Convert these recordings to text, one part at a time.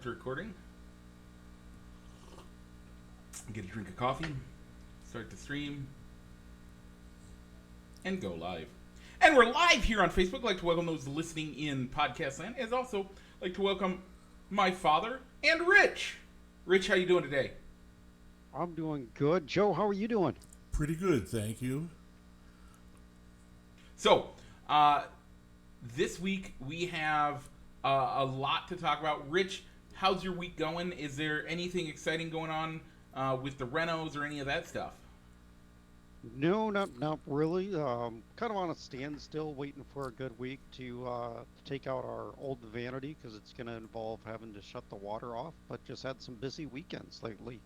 Recording. Get a drink of coffee, start the stream, and go live. And we're live here on Facebook. I'd like to welcome those listening in podcast land, as also like to welcome my father and Rich. Rich, how you doing today? I'm doing good. Joe, how are you doing? Pretty good, thank you. So, this week we have a lot to talk about. Rich, how's your week going? Is there anything exciting going on with the renos or any of that stuff? No, not really. Kind of on a standstill, waiting for a good week to take out our old vanity because it's going to involve having to shut the water off. But just had some busy weekends lately,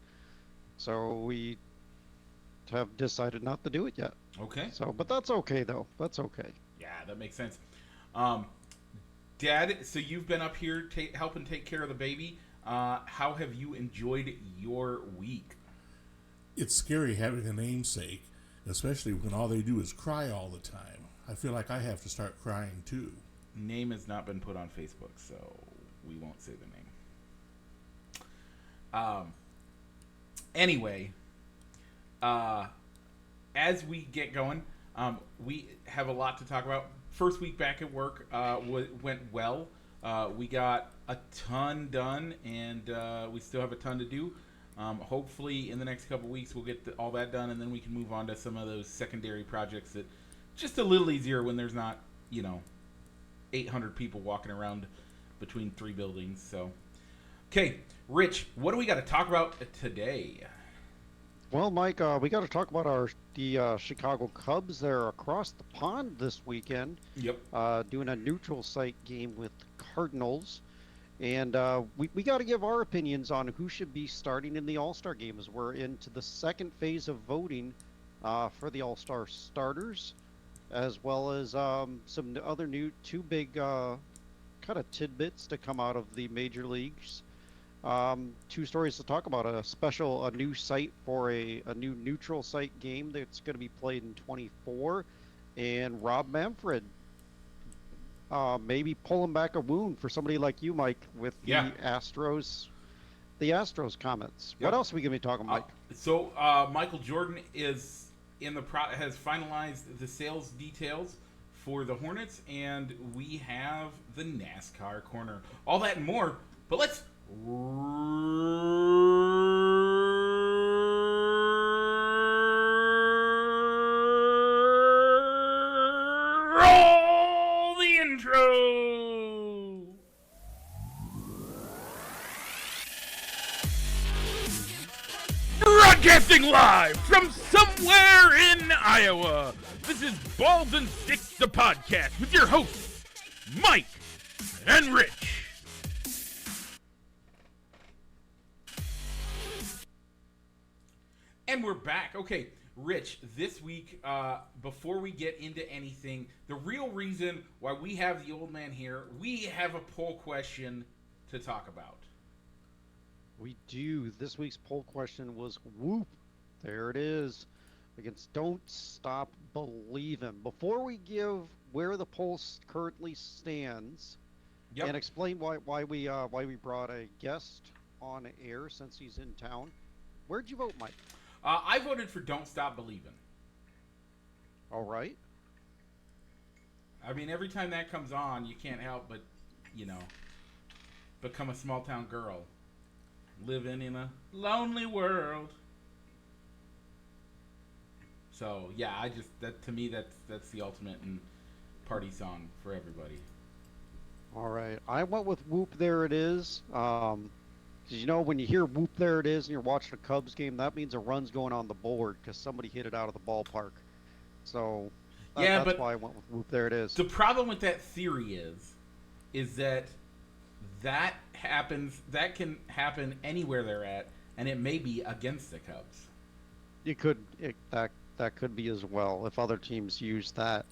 so we have decided not to do it yet. Okay. So, but that's okay though. That's okay. Yeah, that makes sense. Dad, so you've been up here helping take care of the baby. How have you enjoyed your week? It's scary having a namesake, especially when all they do is cry all the time. I feel like I have to start crying too. Name has not been put on Facebook, so we won't say the name. Anyway, as we get going, we have a lot to talk about. First week back at work went well. We got a ton done, and we still have a ton to do. Hopefully, in the next couple weeks, we'll get all that done, and then we can move on to some of those secondary projects that just a little easier when there's not, 800 people walking around between three buildings. So, okay, Rich, what do we got to talk about today? Well, Mike, we got to talk about the Chicago Cubs. They're across the pond this weekend. Yep. Doing a neutral site game with Cardinals. And we got to give our opinions on who should be starting in the All-Star game as we're into the second phase of voting for the All-Star starters, as well as some other two big kind of tidbits to come out of the major leagues. Two stories to talk about: a new site for a new neutral site game that's going to be played in 24, and Rob Manfred maybe pulling back a wound for somebody like you, Mike, with the Astros comments. Yep. What else are we going to be talking, Mike? So Michael Jordan is has finalized the sales details for the Hornets, and we have the NASCAR corner. All that and more, but let's roll the intro. Broadcasting live from somewhere in Iowa, this is Balls and Sticks, the podcast, with your hosts, Mike and Rich. And we're back. Okay, Rich, this week, before we get into anything, the real reason why we have the old man here, we have a poll question to talk about. We do. This week's poll question was Whoop. There it is. Against Don't Stop Believin'. Before we give where the poll currently stands, and explain why we brought a guest on air since he's in town, where'd you vote, Mike? I voted for Don't Stop Believin'. All right. I mean, every time that comes on, you can't help but, become a small town girl. Living in a lonely world. So, yeah, to me, that's the ultimate party song for everybody. All right. I went with Whoop, There It Is. Because, when you hear Whoop, There It Is, and you're watching a Cubs game, that means a run's going on the board because somebody hit it out of the ballpark. So, that's why I went with Whoop, There It Is. The problem with that theory is that can happen anywhere they're at, and it may be against the Cubs. That could be as well if other teams use that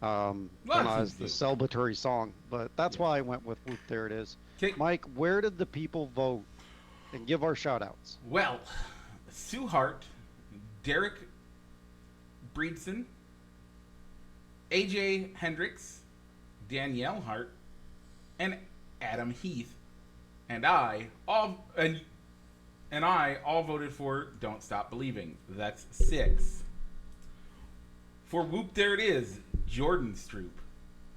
as the celebratory song. But that's why I went with Whoop, There It Is. Okay. Mike, where did the people vote? And give our shout-outs. Well, Sue Hart, Derek Breedson, AJ Hendricks, Danielle Hart, and Adam Heath and I all voted for Don't Stop Believing. That's 6. For Whoop There It Is, Jordan Stroop,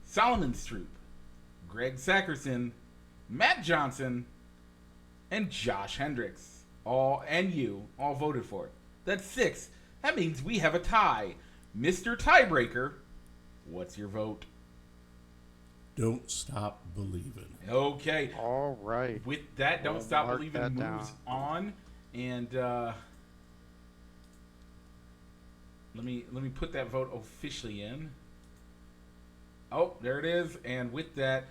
Solomon Stroop, Greg Sackerson, Matt Johnson, and Josh Hendricks. All voted for it. That's 6. That means we have a tie. Mr. Tiebreaker, what's your vote? Don't Stop Believing. Okay. All right. With that, Don't Stop mark Believing that moves down. on, and let me put that vote officially in. Oh, there it is. And with that,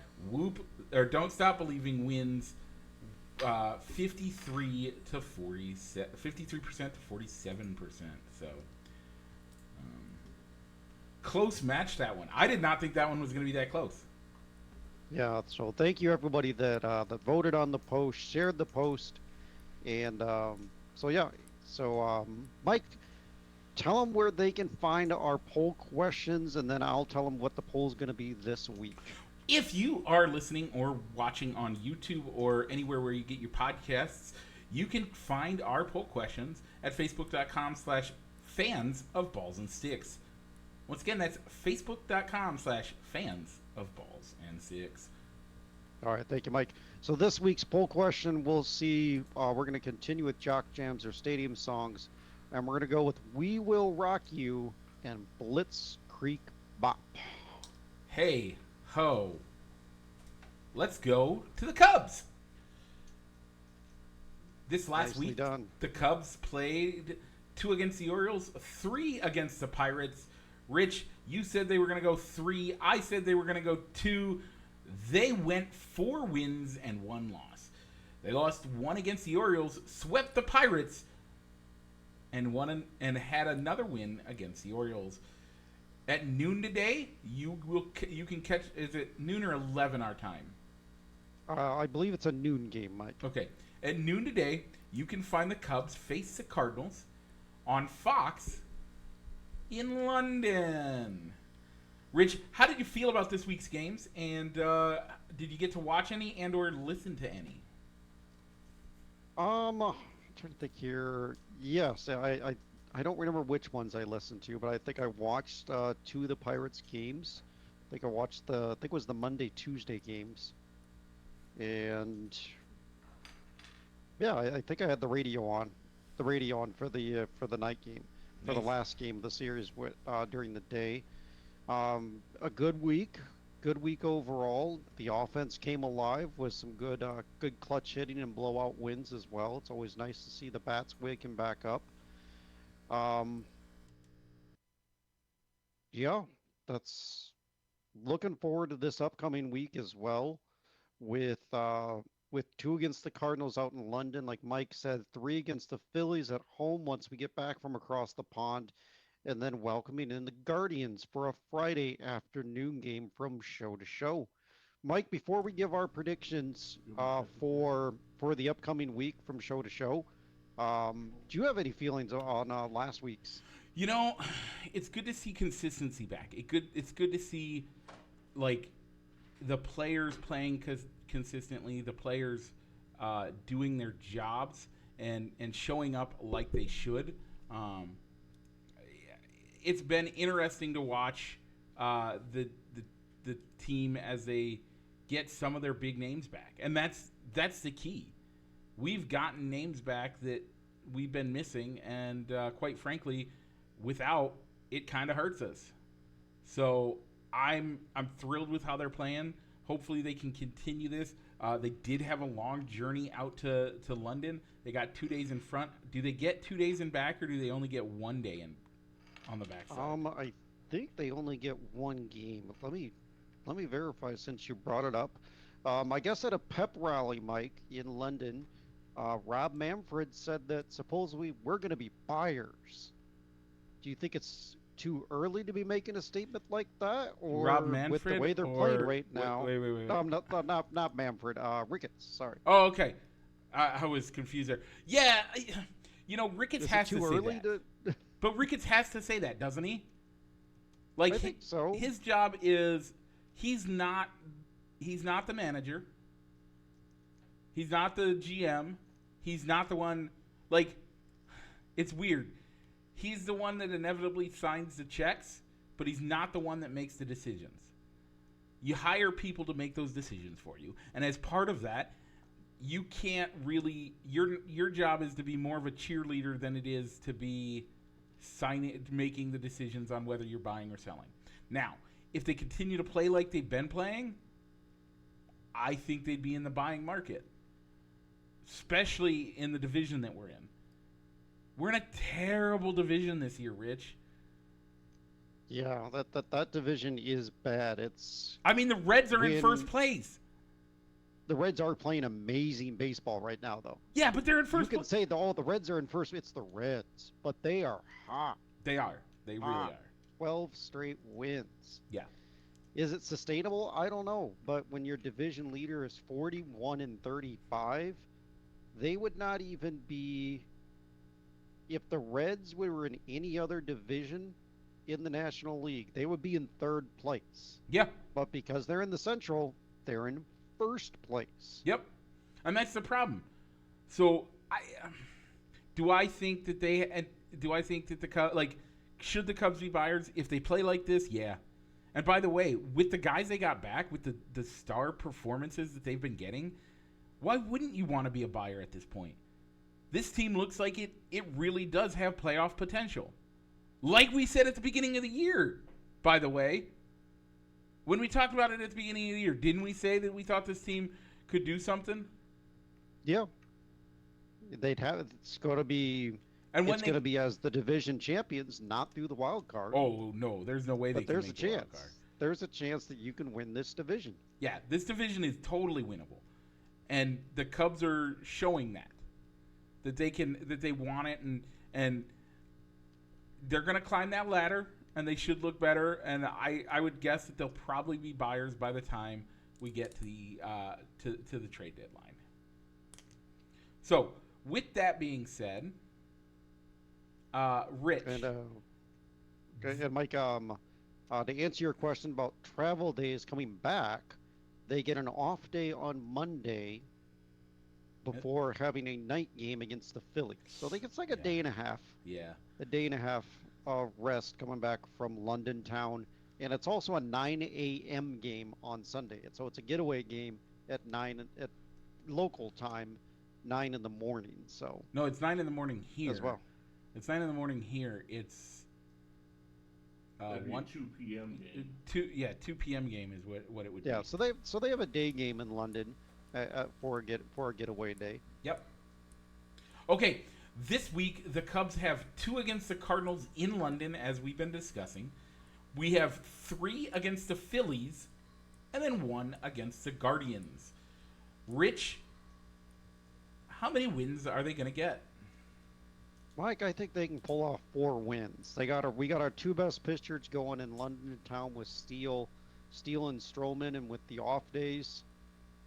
Don't Stop Believing wins 53 to 47, 53% to 47%. So close match, that one. I did not think that one was going to be that close. Yeah, so thank you everybody that voted on the post, shared the post, and Mike, tell them where they can find our poll questions, and then I'll tell them what the poll's going to be this week. If you are listening or watching on YouTube or anywhere where you get your podcasts, you can find our poll questions at facebook.com/fans of balls and sticks. Once again, that's facebook.com/fans of balls and sticks. All right, thank you, Mike. So this week's poll question, we'll see. We're going to continue with Jock Jams or Stadium songs, and we're going to go with "We Will Rock You" and "Blitz Creek Bop." Hey ho! Let's go to the Cubs. This last Nicely week, done. the Cubs played 2 against the Orioles, 3 against the Pirates. Rich, you said they were going to go 3. I said they were going to go 2. They went 4 wins and 1 loss. They lost 1 against the Orioles, swept the Pirates, and had another win against the Orioles. At noon today, you can catch. Is it noon or 11 our time? I believe it's a noon game, Mike. Okay. At noon today, you can find the Cubs face the Cardinals on Fox in London. Rich, how did you feel about this week's games? And did you get to watch any and or listen to any? I'm trying to think here. Yes, I don't remember which ones I listened to, but I think I watched 2 of the Pirates games. I think I watched I think it was the Monday Tuesday games, and yeah, I think I had the radio on for the night game, for the Nice. last game of the series during the day. A good week overall. The offense came alive with some good clutch hitting and blowout wins as well. It's always nice to see the bats waking back up. Um, yeah, that's looking forward to this upcoming week as well with 2 against the Cardinals out in London, like Mike said, 3 against the Phillies at home once we get back from across the pond, and then welcoming in the Guardians for a Friday afternoon game from show to show. Mike, before we give our predictions for the upcoming week from show to show, do you have any feelings on last week's? You know, it's good to see consistency back. It's good to see, like, the players playing consistently, the players doing their jobs and showing up like they should. It's been interesting to watch the team as they get some of their big names back, and that's the key. We've gotten names back that we've been missing, and quite frankly, without it, kind of hurts us. So I'm thrilled with how they're playing. Hopefully they can continue this. They did have a long journey out to London. They got 2 days in front. Do they get 2 days in back, or do they only get 1 day in on the backside? I think they only get 1 game. Let me verify since you brought it up. I guess at a pep rally, Mike, in London, Rob Manfred said that supposedly we're going to be buyers. Do you think it's too early to be making a statement like that, or Rob Manfred, with the way they're or playing right now? Wait. No, not Manfred. Ricketts. Sorry. Oh, okay. I was confused there. Yeah, Ricketts Is has it too to say early that. But Ricketts has to say that, doesn't he? Like, I think so. His job is he's not the manager. He's not the GM. He's not the one. Like, it's weird. He's the one that inevitably signs the checks, but he's not the one that makes the decisions. You hire people to make those decisions for you, and as part of that, you can't really. Your job is to be more of a cheerleader than it is to be making the decisions on whether you're buying or selling. Now, if they continue to play like they've been playing, I think they'd be in the buying market, especially in the division that we're in. We're in a terrible division this year, Rich. Yeah, that division is bad. I mean, the Reds are in first place. The Reds are playing amazing baseball right now, though. Yeah, but they're in first place. You can say, the Reds are in first. It's the Reds, but they are hot. They are. They really are. 12 straight wins. Yeah. Is it sustainable? I don't know. But when your division leader is 41-35, they would not even be. If the Reds were in any other division in the National League, they would be in third place. Yeah. But because they're in the Central, they're in first place. Yep. And that's the problem. So, do I think that the Cubs, like, should the Cubs be buyers if they play like this? Yeah. And by the way, with the guys they got back, with the star performances that they've been getting, why wouldn't you want to be a buyer at this point? This team looks like it really does have playoff potential. Like we said at the beginning of the year, by the way. When we talked about it at the beginning of the year, didn't we say that we thought this team could do something? Yeah. They'd have. It's going to be. And it's going to be as the division champions, not through the wild card. Oh no, there's no way they can make the wild card. There's a chance that you can win this division. Yeah, this division is totally winnable, and the Cubs are showing that they want it, and they're going to climb that ladder, and they should look better. And I would guess that they'll probably be buyers by the time we get to the to the trade deadline. So with that being said. Rich. And Mike, to answer your question about travel days coming back, they get an off day on Monday before having a night game against the Phillies. So they get like a day and a half. Yeah. A day and a half rest coming back from London town. And it's also a 9 a.m. game on Sunday. So it's a getaway game at local time, 9 in the morning. So no, it's 9 in the morning here as well. It's 9 in the morning here. It's 2 p.m. game. 2 p.m. game is what it would be. Yeah, so they have a day game in London for a getaway day. Yep. Okay, this week the Cubs have 2 against the Cardinals in London, as we've been discussing. We have 3 against the Phillies, and then 1 against the Guardians. Rich, how many wins are they going to get? Mike, I think they can pull off 4 wins. We got our 2 best pitchers going in London town with Steele and Stroman, and with the off days,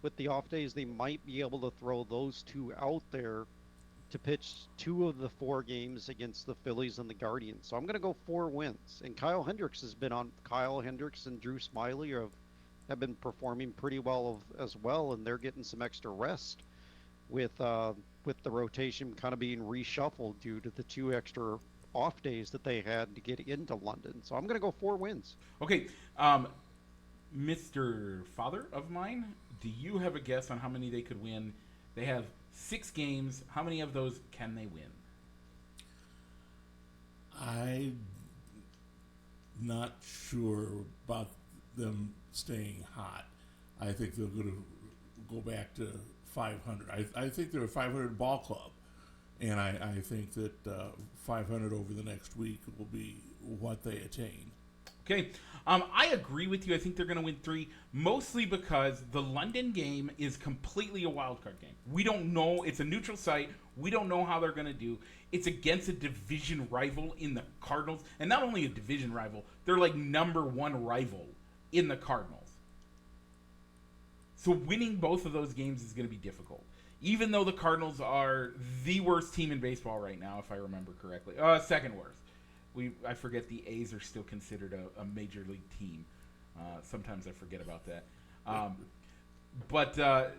they might be able to throw those 2 out there to pitch 2 of the 4 games against the Phillies and the Guardians. So I'm going to go 4 wins. And Kyle Hendricks and Drew Smiley have been performing pretty well as well, and they're getting some extra rest with the rotation kind of being reshuffled due to the 2 extra off days that they had to get into London. So I'm going to go 4 wins. Okay, Mr. Father of mine, do you have a guess on how many they could win? They have 6 games. How many of those can they win? I'm not sure about them staying hot. I think they're going to go back to 500. I think they're a 500 ball club, and I think that 500 over the next week will be what they attain. Okay, I agree with you. I think they're going to win 3, mostly because the London game is completely a wild card game. We don't know. It's a neutral site. We don't know how they're going to do. It's against a division rival in the Cardinals, and not only a division rival, they're like number 1 rival in the Cardinals. So winning both of those games is going to be difficult. Even though the Cardinals are the worst team in baseball right now, if I remember correctly. Second worst. I forget the A's are still considered a major league team. Sometimes I forget about that. but the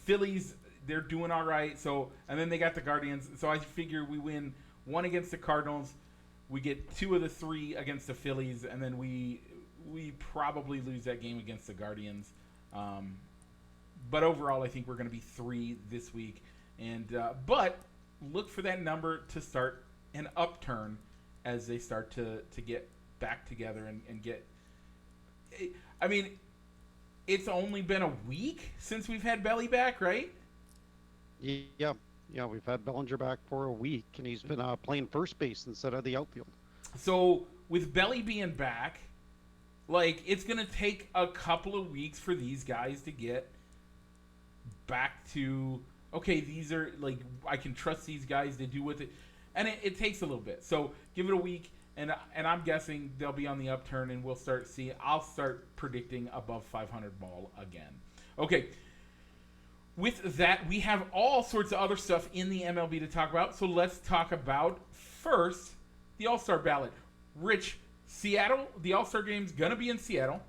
Phillies, they're doing all right. So, and then they got the Guardians. So I figure we win one against the Cardinals, we get 2 of the 3 against the Phillies, and then we probably lose that game against the Guardians. But overall, I think we're going to be 3 this week. And but look for that number to start an upturn as they start to get back together and get. I mean, it's only been a week since we've had Belly back, right? Yeah, we've had Bellinger back for a week, and he's been playing first base instead of the outfield. So with Belly being back, like, it's going to take a couple of weeks for these guys to get back to, okay, these are, like, I can trust these guys to do with it. And it takes a little bit. So give it a week, and I'm guessing they'll be on the upturn, and I'll start predicting above 500 ball again. Okay. With that, we have all sorts of other stuff in the MLB to talk about. So let's talk about, first, the All-Star ballot. Rich, Seattle, the All-Star game's going to be in Seattle.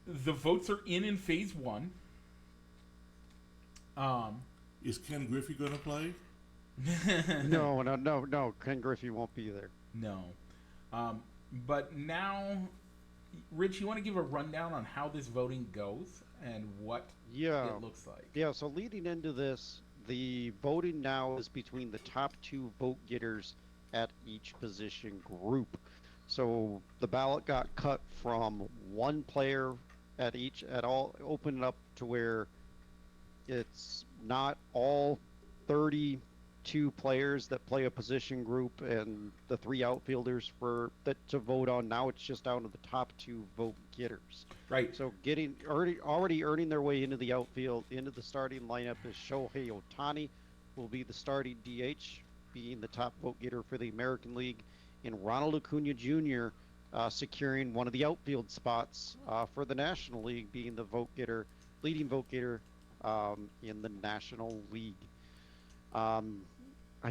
The votes are in phase 1. Is Ken Griffey going to play? No. Ken Griffey won't be there. No. But now, Rich, you want to give a rundown on how this voting goes and what it looks like? Yeah, so leading into this, the voting now is between the top 2 vote getters at each position group. So the ballot got cut from 1 player at all, opened up to where it's not all 32 players that play a position group and the 3 outfielders to vote on. Now it's just down to the top 2 vote getters. Right. So already earning their way into the outfield, into the starting lineup is Shohei Ohtani, who will be the starting DH, being the top vote getter for the American League, and Ronald Acuna Jr. Securing one of the outfield spots for the National League, being the leading vote getter in the National League. I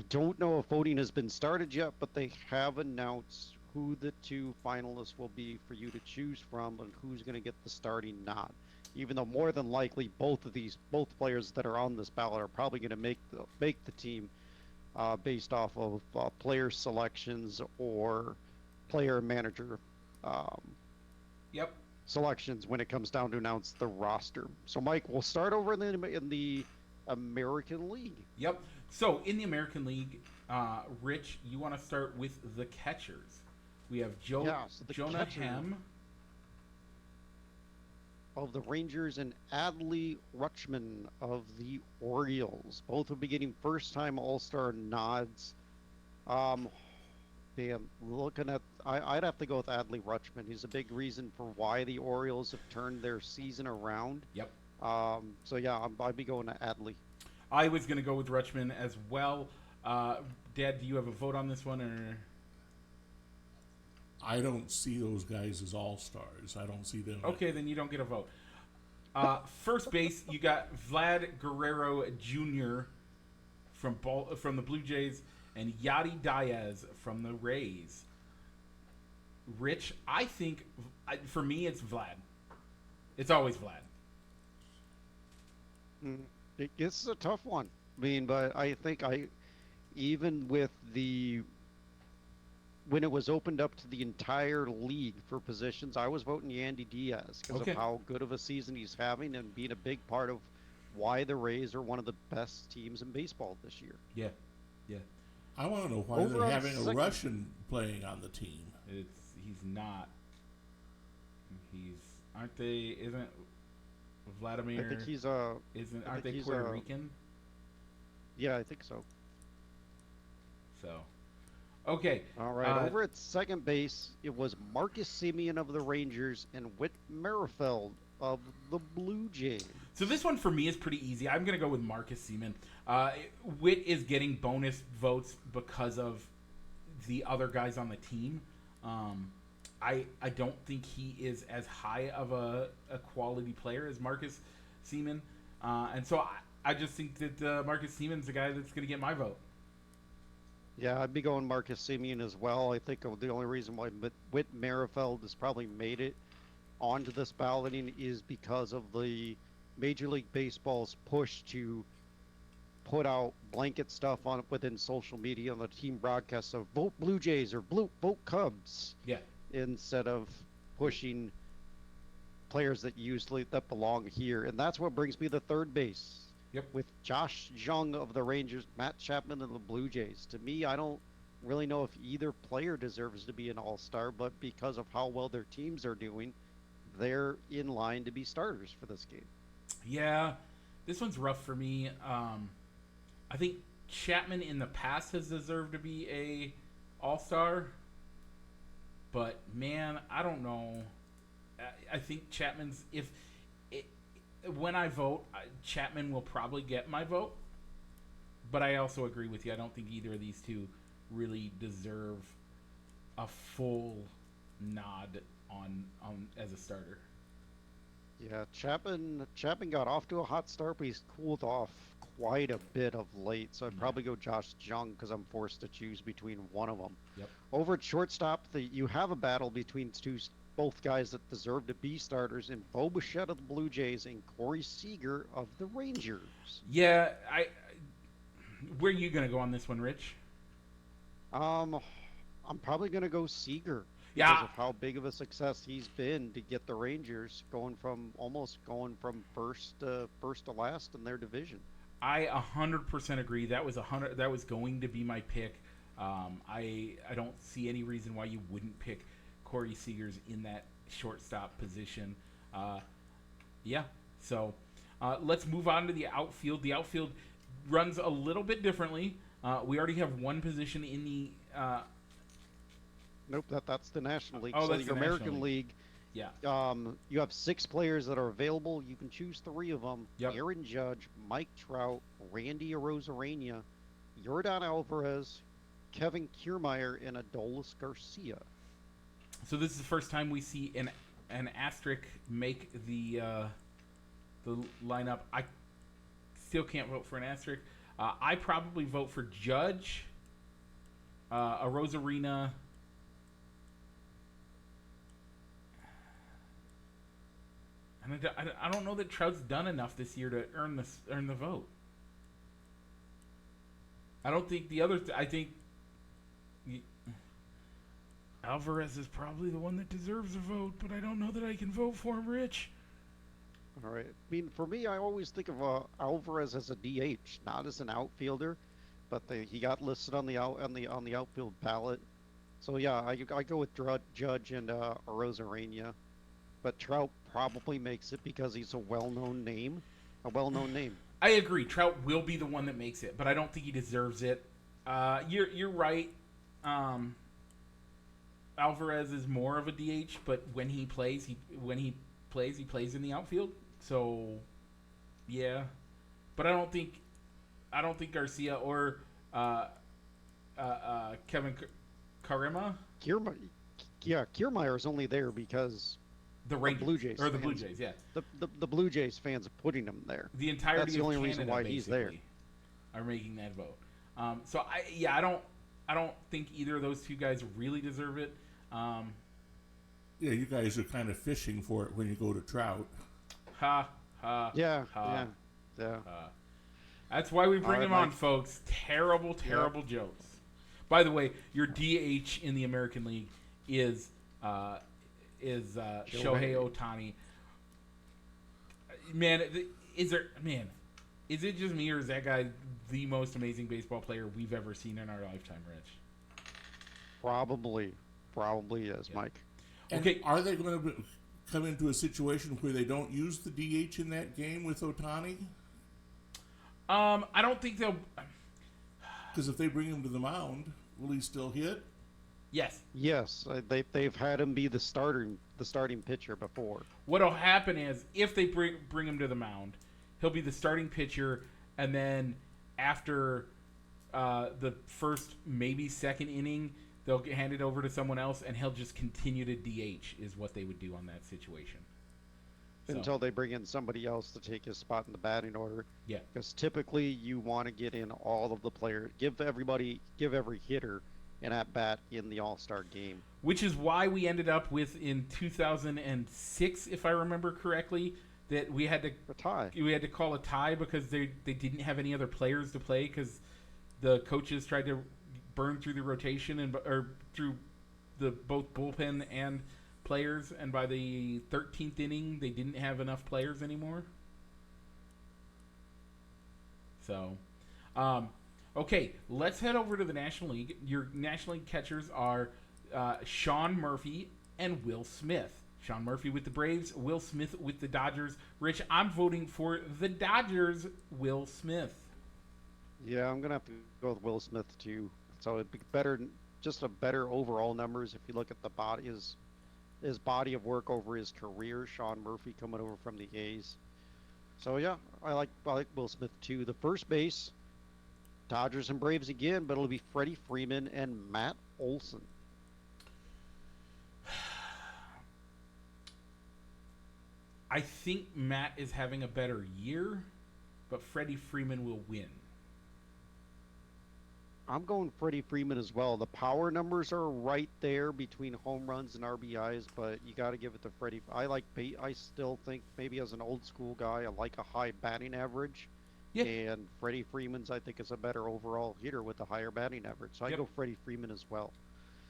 don't know if voting has been started yet, but they have announced who the 2 finalists will be for you to choose from and who's going to get the starting nod. Even though more than likely both players that are on this ballot are probably going to make the team based off of player selections or player manager selections when it comes down to announce the roster. So, Mike, we'll start over in the American League. Yep. So in the American League, Rich, you want to start with the catchers. We have Jonah Heim of the Rangers and Adley Rutschman of the Orioles. Both will be getting first-time All-Star nods. Looking at, I'd have to go with Adley Rutschman. He's a big reason for why the Orioles have turned their season around. Yep. So yeah, I'd be going to Adley. I was going to go with Rutschman as well. Dad, do you have a vote on this one, or? I don't see those guys as all-stars. I don't see them. Okay, then you don't get a vote. First base, you got Vlad Guerrero Jr. from the Blue Jays and Yadi Diaz from the Rays. Rich, I think, for me, it's Vlad. It's always Vlad. It's a tough one. I mean, but I think even with when it was opened up to the entire league for positions, I was voting Yandy Diaz because of how good of a season he's having and being a big part of why the Rays are one of the best teams in baseball this year. Yeah. I want to know why they're having a Russian playing on the team. He's not. Isn't Vladimir? I think he's aren't they Puerto Rican? Yeah, I think so. So, okay. All right. Over at second base, it was Marcus Semien of the Rangers and Whit Merrifield of the Blue Jays. So this one for me is pretty easy. I'm going to go with Marcus Semien. Whit is getting bonus votes because of the other guys on the team. I don't think he is as high of a quality player as Marcus Semien. And so I just think that Marcus Semien's the guy that's going to get my vote. Yeah, I'd be going Marcus Semien as well. I think the only reason why Whit Merrifield has probably made it onto this balloting is because of the Major League Baseball's push to put out blanket stuff on within social media on the team broadcasts of vote Blue Jays or vote Cubs Yeah. instead of pushing players that belong here. And that's what brings me to third base. Yep. With Josh Jung of the Rangers, Matt Chapman of the Blue Jays. To me, I don't really know if either player deserves to be an all-star, but because of how well their teams are doing, they're in line to be starters for this game. Yeah, this one's rough for me. I think Chapman in the past has deserved to be a all-star, but man, I don't know. I think Chapman's when I vote, Chapman will probably get my vote. But I also agree with you. I don't think either of these two really deserve a full nod on as a starter. Yeah, Chapman got off to a hot start, but he's cooled off quite a bit of late. So I'd probably go Josh Jung because I'm forced to choose between one of them. Yep. Over at shortstop, you have a battle between both guys that deserve to be starters in Bo Bichette of the Blue Jays and Corey Seager of the Rangers. Yeah, where are you gonna go on this one, Rich? I'm probably gonna go Seager. Yeah. Because of how big of a success he's been to get the Rangers going from first to last in their division. I 100% agree. That was going to be my pick. I don't see any reason why you wouldn't pick Corey Seagers in that shortstop position. Yeah. So let's move on to the outfield. The outfield runs a little bit differently. We already have one position in the. Nope, that's the National League. Oh, so that's the the American National League. Yeah. You have 6 players that are available. You can choose 3 of them. Yep. Aaron Judge, Mike Trout, Randy Arozarena, Yordan Alvarez, Kevin Kiermaier, and Adolis Garcia. So this is the first time we see an asterisk make the lineup. I still can't vote for an asterisk. I probably vote for Judge, Arozarena. And I don't know that Trout's done enough this year to earn the vote. I don't think I think Alvarez is probably the one that deserves a vote, but I don't know that I can vote for him, Rich. All right. I mean, for me, I always think of Alvarez as a DH, not as an outfielder, but he got listed on the outfield ballot. So yeah, I go with Judge and Arozarena, but Trout probably makes it because he's a well-known name. I agree. Trout will be the one that makes it, but I don't think he deserves it. You're right. Alvarez is more of a DH, but when he plays, he plays in the outfield. So, yeah, but I don't think Garcia or Kevin Karima. Kiermaier is only there because the Rangers, Blue Jays or the fans. Blue Jays, yeah. The Blue Jays fans are putting him there. The entirety That's the of only Canada, reason why he's there. Are making that vote. So I don't think either of those two guys really deserve it. Yeah, you guys are kind of fishing for it when you go to Trout. Yeah. That's why we bring right, him on, Mike. folks. Terrible jokes. By the way, your DH in the American League is Shohei Ohtani. Is it just me, or is that guy the most amazing baseball player we've ever seen in our lifetime, Rich? Probably is, Yeah. Mike. And Okay. are they going to come into a situation where they don't use the DH in that game with Ohtani? I don't think they'll. Because if they bring him to the mound, will he still hit? Yes. Yes, they've had him be the starting pitcher before. What'll happen is if they bring him to the mound, he'll be the starting pitcher, and then after the first, maybe second inning, they'll hand it over to someone else, and he'll just continue to DH is what they would do on that situation. Until they bring in somebody else to take his spot in the batting order. Yeah. Because typically you want to get in all of the players, give every hitter an at-bat in the All-Star game. Which is why we ended up with, in 2006, if I remember correctly, that we had A tie. to call a tie because they didn't have any other players to play because the coaches tried to burn through the rotation or through the both bullpen and players, and by the 13th inning they didn't have enough players anymore. So, okay, let's head over to the National League. Your National League catchers are Sean Murphy and Will Smith. Sean Murphy with the Braves, Will Smith with the Dodgers. Rich, I'm voting for the Dodgers, Will Smith. Yeah, I'm gonna have to go with Will Smith too. So it'd be better, just a better overall numbers if you look at the body, his body of work over his career. Sean Murphy coming over from the A's. So yeah, I like Will Smith too. The first base, Dodgers and Braves again, but it'll be Freddie Freeman and Matt Olson. I think Matt is having a better year, but Freddie Freeman will win. I'm going Freddie Freeman as well. The power numbers are right there between home runs and RBIs, but you got to give it to Freddie. I still think, maybe as an old school guy, I like a high batting average. Yeah. And Freddie Freeman's, I think, is a better overall hitter with a higher batting average. So I go Freddie Freeman as well.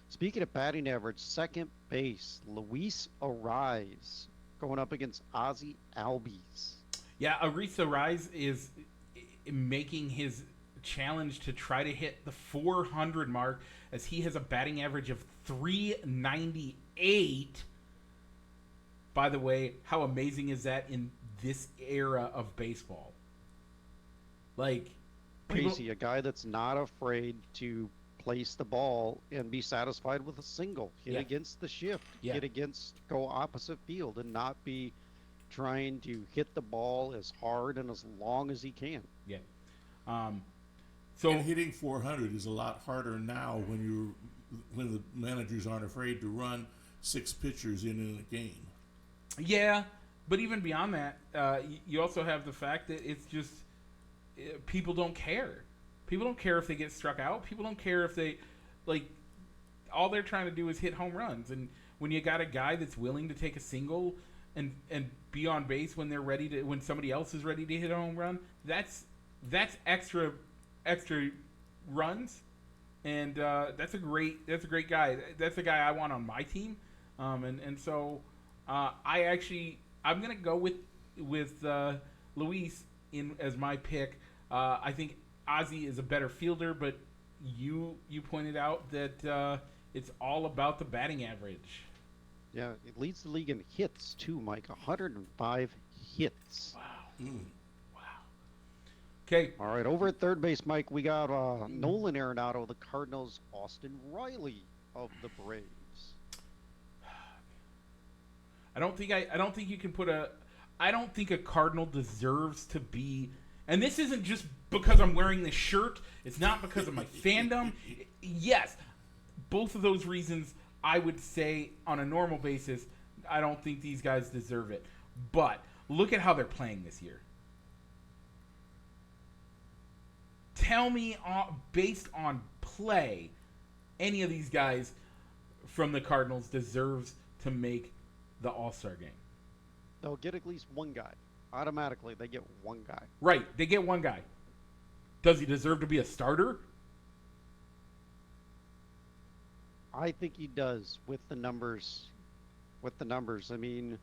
Speaking of batting average, second base, Luis Ariz going up against Ozzy Albies. Yeah, Arisa Rise is making his challenge to try to hit the 400 mark as he has a batting average of 398. By the way, how amazing is that in this era of baseball? Like, Crazy, a guy that's not afraid to place the ball and be satisfied with a single, hit against the shift, hit against, go opposite field, and not be trying to hit the ball as hard and as long as he can. Yeah. So hitting 400 is a lot harder now when the managers aren't afraid to run 6 pitchers in a game. Yeah, but even beyond that, you also have the fact that it's just people don't care. People don't care if they get struck out. People don't care if they, like, all they're trying to do is hit home runs. And when you got a guy that's willing to take a single and be on base when they're ready to, when somebody else is ready to hit a home run, that's extra runs, and that's a great guy. That's a guy I want on my team, so I'm gonna go with Luis in as my pick. I think Ozzy is a better fielder, but you pointed out that it's all about the batting average. Yeah, it leads the league in hits too, Mike. 105 hits. Wow. Wow. Okay. All right, over at third base, Mike, we got Nolan Arenado of the Cardinals, Austin Riley of the Braves. I don't think you can put I don't think a Cardinal deserves to be, and this isn't just because I'm wearing this shirt. It's not because of my fandom. Yes, both of those reasons I would say on a normal basis, I don't think these guys deserve it. But look at how they're playing this year. Tell me, based on play, any of these guys from the Cardinals deserves to make the All-Star game. They'll get at least one guy. Automatically, they get one guy. Right, they get one guy. Does he deserve to be a starter? I think he does with the numbers. I mean,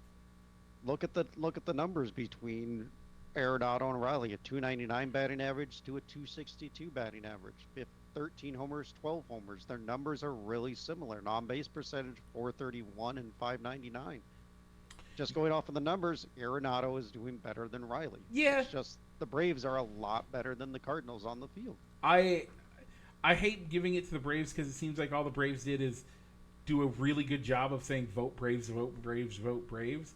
look at the numbers between Arenado and Riley. A 299 batting average to a 262 batting average. 13 homers, 12 homers. Their numbers are really similar. Non-base percentage 431 and 599. Just going off of the numbers, Arenado is doing better than Riley. Yeah. It's just the Braves are a lot better than the Cardinals on the field. I hate giving it to the Braves because it seems like all the Braves did is do a really good job of saying vote Braves, vote Braves, vote Braves.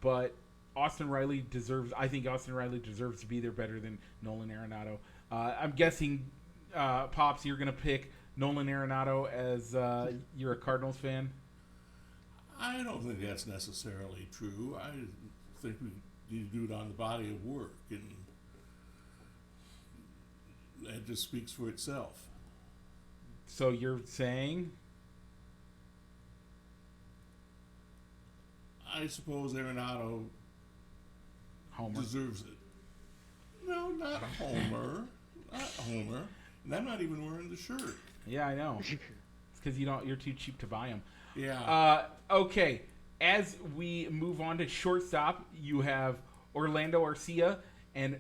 But I think Austin Riley deserves to be there better than Nolan Arenado. I'm guessing, Pops, you're going to pick Nolan Arenado as you're a Cardinals fan? I don't think that's necessarily true. I think we need to do it on the body of work, and that just speaks for itself. So you're saying? I suppose Arenado Homer. deserves it. No, not Homer. Not Homer. And I'm not even wearing the shirt. Yeah, I know. It's because you're too cheap to buy them. Yeah. Okay. As we move on to shortstop, you have Orlando Arcia and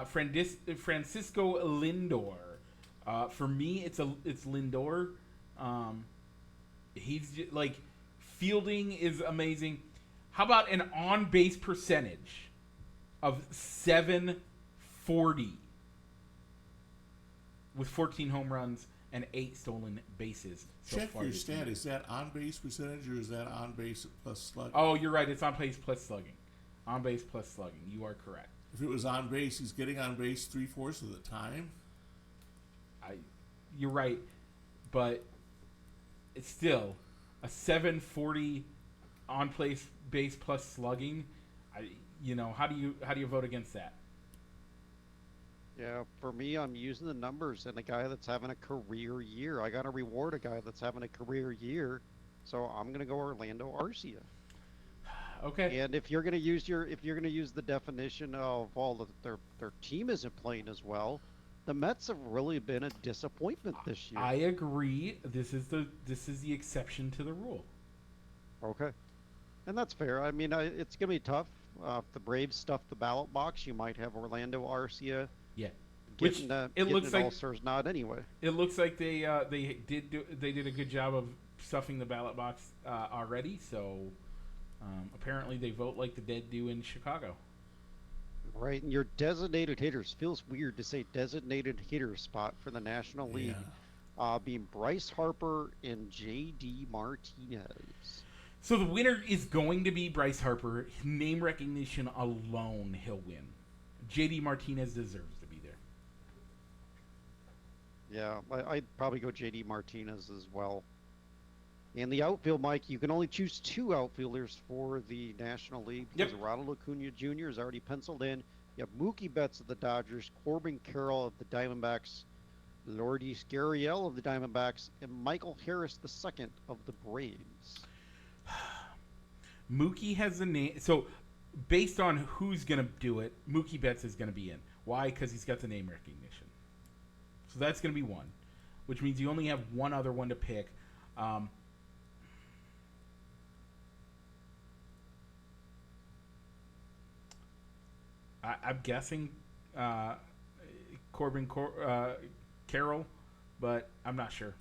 Francisco Lindor. For me, it's Lindor. He's like fielding is amazing. How about an on-base percentage of 740 with 14 home runs and 8 stolen bases so Check far your this stat. year. Is that on-base percentage or is that on-base plus slugging? Oh, you're right. It's on-base plus slugging. On-base plus slugging. You are correct. If it was on-base, he's getting on base 3/4 of the time. You're right, but it's still a 740 on-base plus slugging. How do you vote against that? Yeah, for me, I'm using the numbers and a guy that's having a career year. I got to reward a guy that's having a career year, so I'm going to go Orlando Arcia. Okay. And if you're going to use the definition of their team isn't playing as well, the Mets have really been a disappointment this year. I agree. This is the exception to the rule. Okay, and that's fair. I mean, it's going to be tough. If the Braves stuff the ballot box, you might have Orlando Arcia. Yeah. Getting looks like All-Stars nod anyway. It looks like they did a good job of stuffing the ballot box already. So apparently they vote like the dead do in Chicago. Right, and your designated hitters feels weird to say designated hitter spot for the National League, being Bryce Harper and J.D. Martinez. So the winner is going to be Bryce Harper. Name recognition alone, he'll win. J.D. Martinez deserves to be there. Yeah, I'd probably go J.D. Martinez as well. In the outfield, Mike, you can only choose 2 outfielders for the National League because Ronald Acuna Jr. is already penciled in. You have Mookie Betts of the Dodgers, Corbin Carroll of the Diamondbacks, Lourdes Gurriel of the Diamondbacks, and Michael Harris II of the Braves. Mookie has the name. So based on who's going to do it, Mookie Betts is going to be in. Why? Because he's got the name recognition. So that's going to be one, which means you only have one other one to pick. I'm guessing Corbin Carroll, but I'm not sure.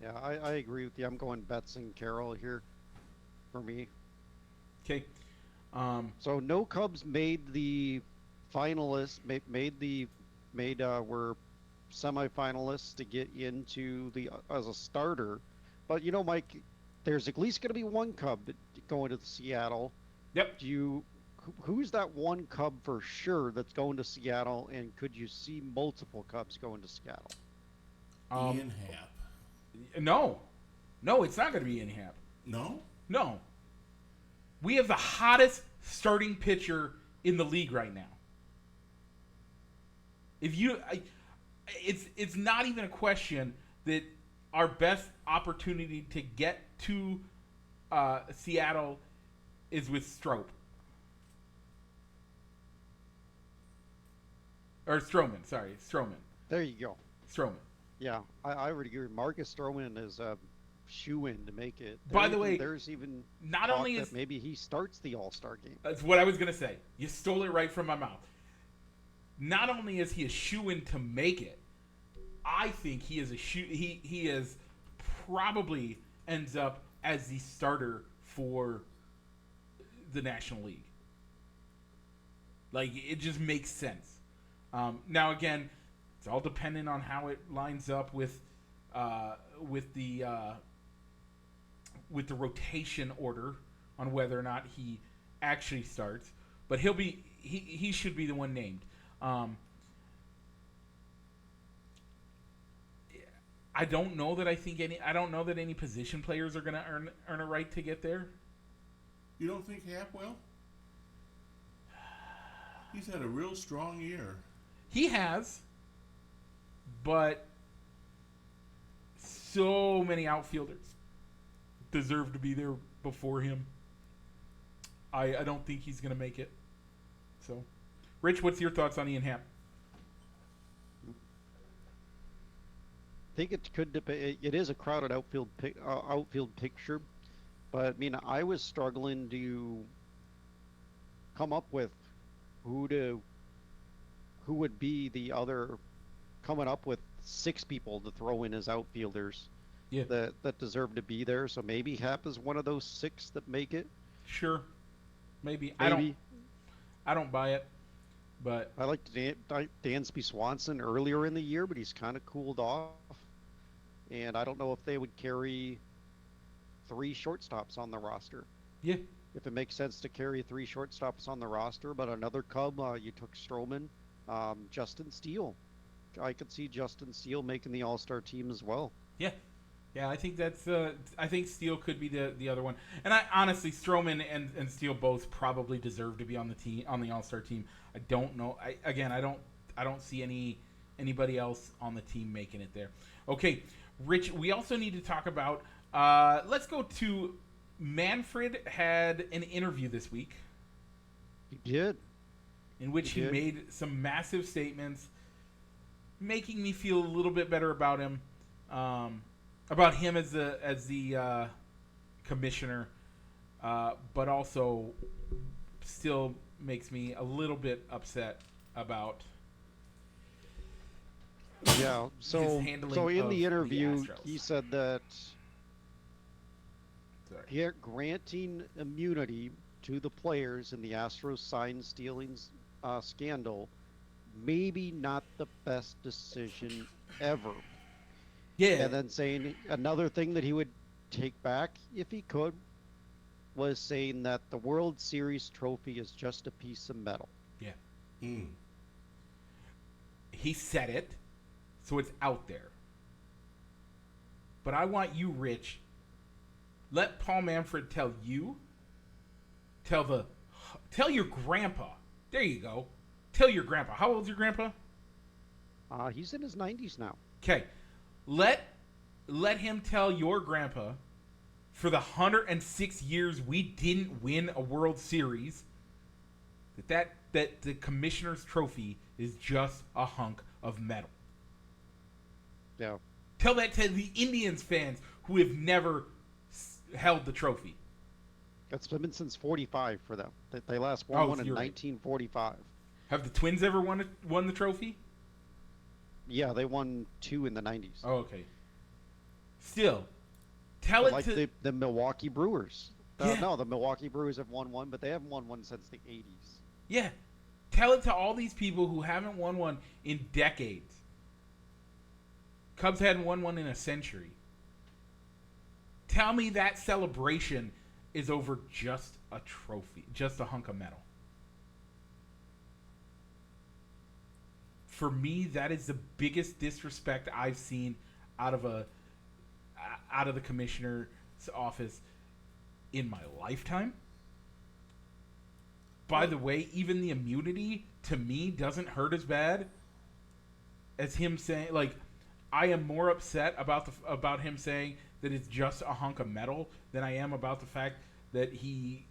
Yeah, I agree with you. I'm going Betts and Carroll here for me. Okay. So no Cubs made the finalists, were semifinalists to get into as a starter. But Mike, there's at least going to be one Cub going to Seattle. Yep. Who's that one Cub for sure that's going to Seattle, and could you see multiple Cubs going to Seattle? Ian Happ. No, it's not going to be Ian Happ. No. We have the hottest starting pitcher in the league right now. It's not even a question that our best opportunity to get to Seattle is with Stroman. There you go. Stroman. Yeah, I would agree. Marcus Stroman is a shoe-in to make it. By the way, there's even not talk only that is maybe he starts the All-Star game. That's what I was gonna say. You stole it right from my mouth. Not only is he a shoe-in to make it, I think he is he is probably ends up as the starter for the National League. Like, it just makes sense. Now again, it's all dependent on how it lines up with the rotation order on whether or not he actually starts. But he should be the one named. I don't know that any position players are going to earn a right to get there. You don't think Happ will? He's had a real strong year. He has, but so many outfielders deserve to be there before him. I don't think he's going to make it. So, Rich, what's your thoughts on Ian Happ? I think it could depend. It is a crowded outfield picture, but I mean, I was struggling to come up with who would be the other, coming up with 6 people to throw in as outfielders Yeah, that deserve to be there. So maybe Happ is one of those 6 that make it. sure, maybe. Maybe. I don't buy it, but I liked Dansby Swanson earlier in the year, but he's kind of cooled off. And I don't know if they would carry 3 shortstops on the roster. yeah, If it makes sense to carry 3 shortstops on the roster, but another Cub, you took Stroman, Justin Steele. I could see Justin Steele making the All-Star team as well. yeah. Yeah, I think that's. I think Steele could be the other one, and I honestly Stroman and Steele both probably deserve to be on the team, on the All-Star team. I don't know. I don't see anybody else on the team making it there. Okay, Rich. We also need to talk about. Let's go to Manfred had an interview this week He did. in which he made some massive statements, making me feel a little bit better about him. About him as the commissioner, but also still makes me a little bit upset about Yeah. his handling So in of the interview, Astros. he said that Sorry. granting immunity to the players in the Astros sign stealing scandal, maybe not the best decision ever. Yeah, And then saying another thing that he would take back if he could was saying that the World Series trophy is just a piece of metal. yeah. Mm. He said it, so it's out there. But I want you, Rich. Let Paul Manfred tell you. Tell your grandpa. There you go. Tell your grandpa. How old's your grandpa? He's in his 90s now. Okay. Let him tell your grandpa for the 106 years we didn't win a World Series that the commissioner's trophy is just a hunk of metal. Yeah. Tell that to the Indians fans who have never held the trophy. It's been since 45 for them. They last won one in you're right. 1945. Have the Twins ever won the trophy? Yeah, they won 2 in the 90s. Oh, okay. Still, tell But it like to the Milwaukee Brewers. Yeah. No, the Milwaukee Brewers have won one, but they haven't won one since the 80s. yeah. Tell it to all these people who haven't won one in decades. Cubs hadn't won one in a century. Tell me that celebration is over just a trophy, just a hunk of metal. For me, that is the biggest disrespect I've seen out of the commissioner's office in my lifetime. By the way, even the immunity to me doesn't hurt as bad as him saying, like, I am more upset about him saying that it's just a hunk of metal than I am about the fact that he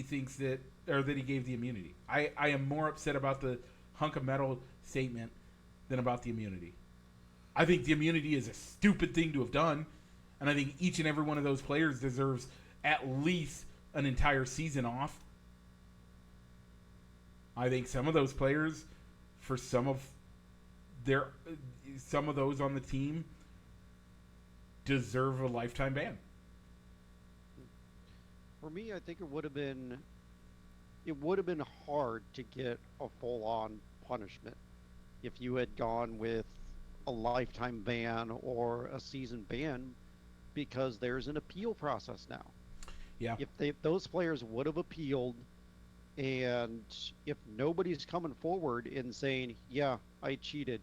thinks that, or that he gave the immunity. I am more upset about the hunk of metal statement than about the immunity. I think the immunity is a stupid thing to have done, and I think each and every one of those players deserves at least an entire season off. I think some of those players, for some of those on the team, deserve a lifetime ban. For me, I think it would have been hard to get a full-on punishment if you had gone with a lifetime ban or a season ban, because there's an appeal process now. Yeah. If those players would have appealed, and if nobody's coming forward and saying, yeah, I cheated,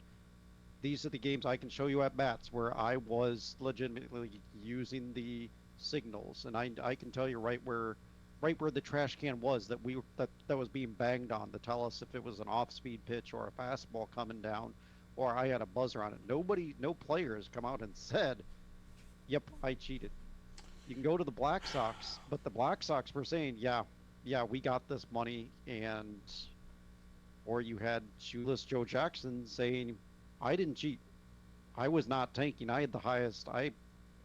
these are the games I can show you at bats where I was legitimately using the signals, and I can tell you right where the trash can was that was being banged on to tell us if it was an off-speed pitch or a fastball coming down, or I had a buzzer on it. No player has come out and said, "Yep, I cheated." You can go to the Black Sox, but the Black Sox were saying, "Yeah, we got this money," and or you had Shoeless Joe Jackson saying, "I didn't cheat. I was not tanking. I had the highest. I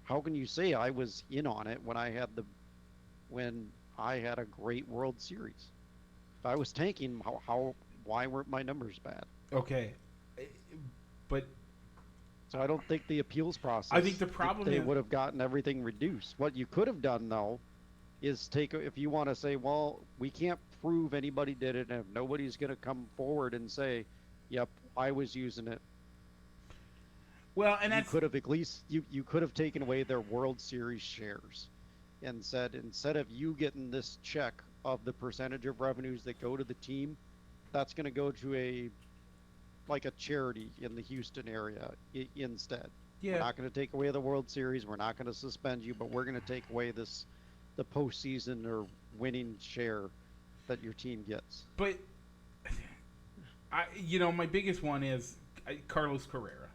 How can you say I was in on it when I had a great World Series? If I was tanking, why weren't my numbers bad?" Okay, but So I don't think the appeals process. I think the problem they is would have gotten everything reduced. What you could have done though is if you want to say, well, we can't prove anybody did it, and if nobody's going to come forward and say, "Yep, I was using it," well, and you that's could have at least you could have taken away their World Series shares and said, instead of you getting this check of the percentage of revenues that go to the team, that's going to go to a charity in the Houston area instead. yeah. We're not going to take away the World Series. We're not going to suspend you, but we're going to take away the postseason or winning share that your team gets. But my biggest one is Carlos Carrera.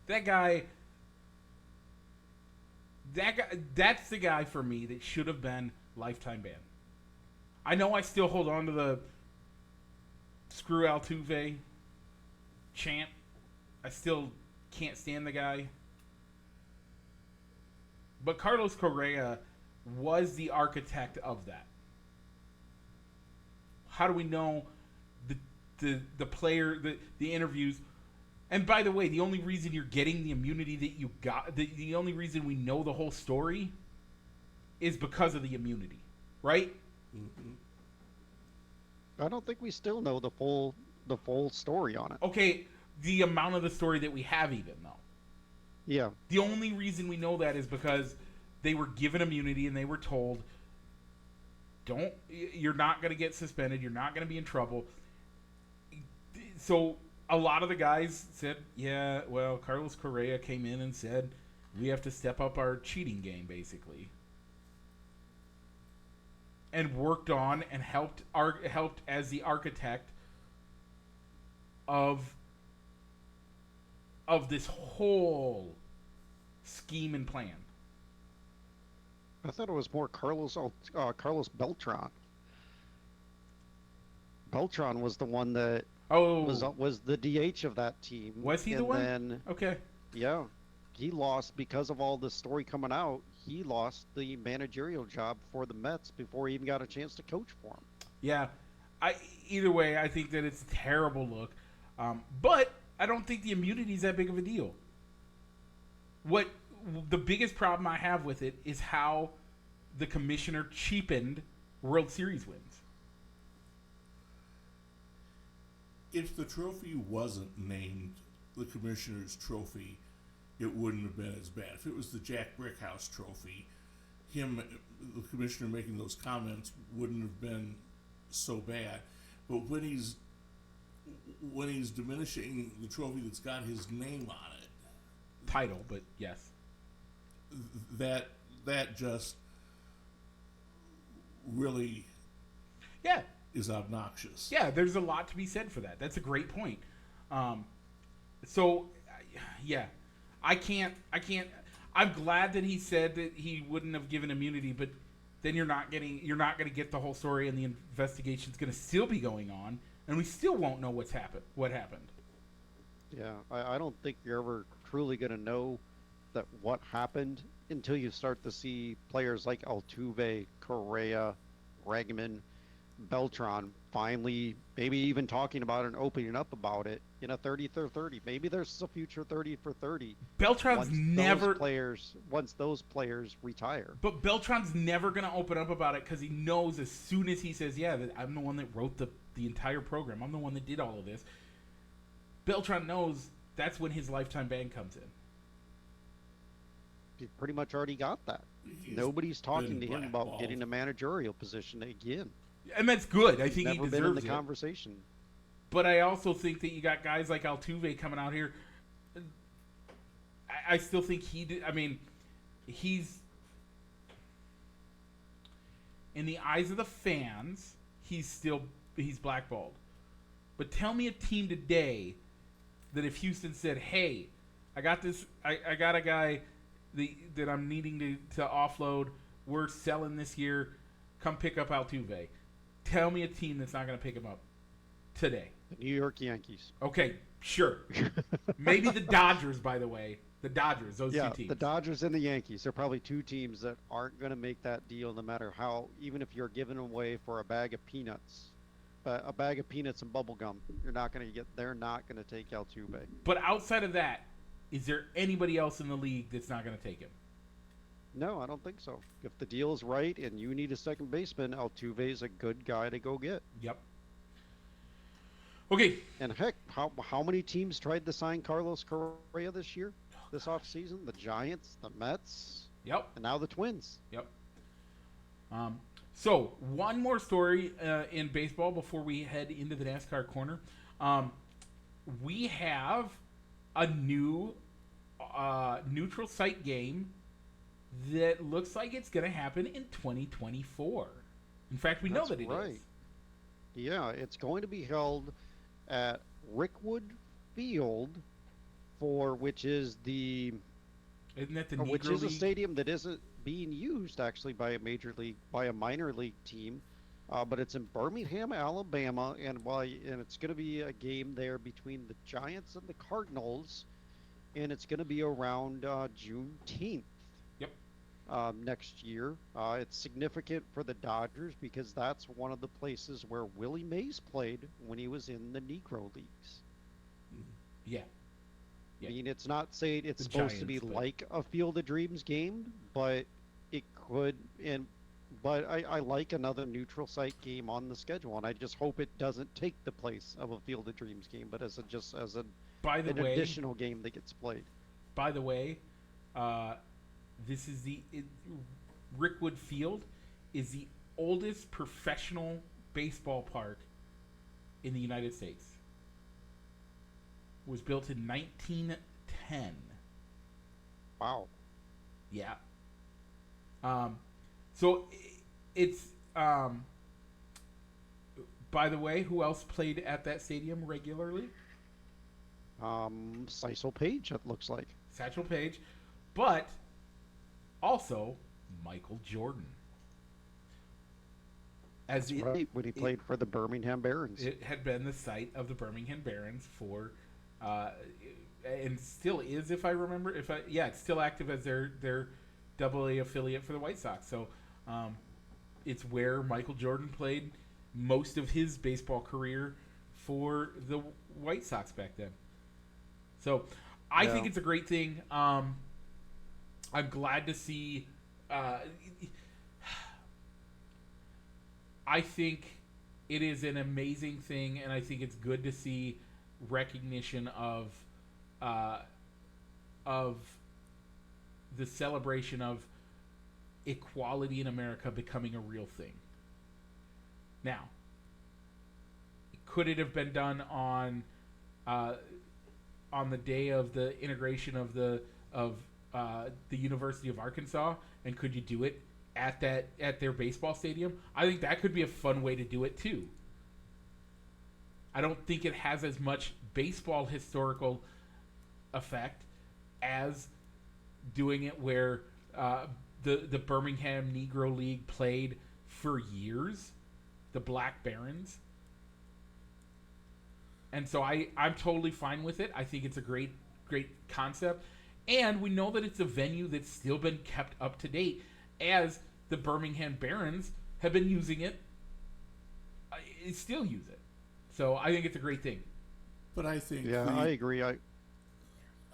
That guy, that's the guy for me that should have been lifetime ban. I know I still hold on to the screw Altuve chant. I still can't stand the guy. But Carlos Correa was the architect of that. How do we know the player, the interviews? And by the way, the only reason you're getting the immunity that you got, the only reason we know the whole story is because of the immunity, right? Mm-hmm. I don't think we still know the full story on it. Okay, the amount of the story that we have, even though. Yeah. The only reason we know that is because they were given immunity and they were told, you're not going to get suspended, you're not going to be in trouble. So a lot of the guys said, yeah, well, Carlos Correa came in and said, we have to step up our cheating game, basically. And worked on and helped as the architect of this whole scheme and plan. I thought it was more Carlos Beltran. Beltran was the one that was the DH of that team. Was he the one? Then, okay. Yeah, he lost because of all this story coming out. He lost the managerial job for the Mets before he even got a chance to coach for him. Yeah, either way, I think that it's a terrible look. But I don't think the immunity is that big of a deal. What the biggest problem I have with it is how the commissioner cheapened World Series wins. If the trophy wasn't named the commissioner's trophy, it wouldn't have been as bad. If it was the Jack Brickhouse trophy, the commissioner making those comments wouldn't have been so bad. But when he's diminishing the trophy that's got his name on it, title, but yes, that just really is obnoxious. Yeah, there's a lot to be said for that. That's a great point. So, yeah, I can't. I'm glad that he said that he wouldn't have given immunity, but then you're not going to get the whole story, and the investigation's going to still be going on, and we still won't know what happened. Yeah, I don't think you're ever truly going to know that what happened until you start to see players like Altuve, Correa, Bregman, Beltran finally maybe even talking about it and opening up about it in a 30 for 30. Maybe there's a future 30 for 30. Beltran's once those players retire. But Beltran's never going to open up about it because he knows as soon as he says, yeah, that I'm the one that wrote the entire program. I'm the one that did all of this. Beltran knows that's when his lifetime ban comes in. He pretty much already got that. Nobody's talking to him about getting a managerial position again. And that's good. I think he never deserves been in the it. conversation. But I also think that you got guys like Altuve coming out here. I still think he's in the eyes of the fans. He's blackballed. But tell me a team today that if Houston said, "Hey, I got this. I got a guy that I'm needing to offload. We're selling this year. Come pick up Altuve." Tell me a team that's not going to pick him up today. The New York Yankees. Okay, sure. Maybe the Dodgers, by the way. The Dodgers, those Yeah, two teams. the Dodgers and the Yankees. They're probably two teams that aren't going to make that deal no matter how, even if you're giving away for a bag of peanuts. A bag of peanuts and bubble gum. They're not going to take Altuve. But outside of that, is there anybody else in the league that's not going to take him? No, I don't think so. If the deal is right and you need a second baseman, Altuve is a good guy to go get. Yep. Okay. And heck, how many teams tried to sign Carlos Correa this year, this offseason? The Giants, the Mets, Yep. and now the Twins. Yep. So one more story in baseball before we head into the NASCAR corner. We have a new neutral site game that looks like it's going to happen in 2024. In fact, we know that it is. Yeah, it's going to be held at Rickwood Field, which is Isn't that the Negro which is League? a stadium that isn't being used actually by a minor league team, but it's in Birmingham, Alabama, and it's going to be a game there between the Giants and the Cardinals, and it's going to be around Juneteenth. Yep. Next year. It's significant for the Dodgers because that's one of the places where Willie Mays played when he was in the Negro Leagues. Yeah. I mean, it's not saying it's The supposed to be Giants, but- like a Field of Dreams game, but it could. But I like another neutral site game on the schedule, and I just hope it doesn't take the place of a Field of Dreams game, but as an additional game that gets played. By the way, this is Rickwood Field is the oldest professional baseball park in the United States. It was built in 1910. Wow. Yeah. So it's by the way, who else played at that stadium regularly? Cecil Page, it looks like. Satchel Paige, but also Michael Jordan. That's right, when he played for the Birmingham Barons. It had been the site of the Birmingham Barons for, and still is, if I remember. It's still active as their AA affiliate for the White Sox. So, it's where Michael Jordan played most of his baseball career for the White Sox back then. So, I think it's a great thing. I'm glad to see. I think it is an amazing thing, and I think it's good to see recognition of the celebration of equality in America becoming a real thing. Now, could it have been done on the day of the integration of the University of Arkansas, and could you do it at their baseball stadium? I think that could be a fun way to do it too. I don't think it has as much baseball historical effect as doing it where the Birmingham Negro League played for years, the Black Barons. And so I'm totally fine with it. I think it's a great concept. And we know that it's a venue that's still been kept up to date, as the Birmingham Barons have been using it, still use it. So I think it's a great thing. But I think I agree. I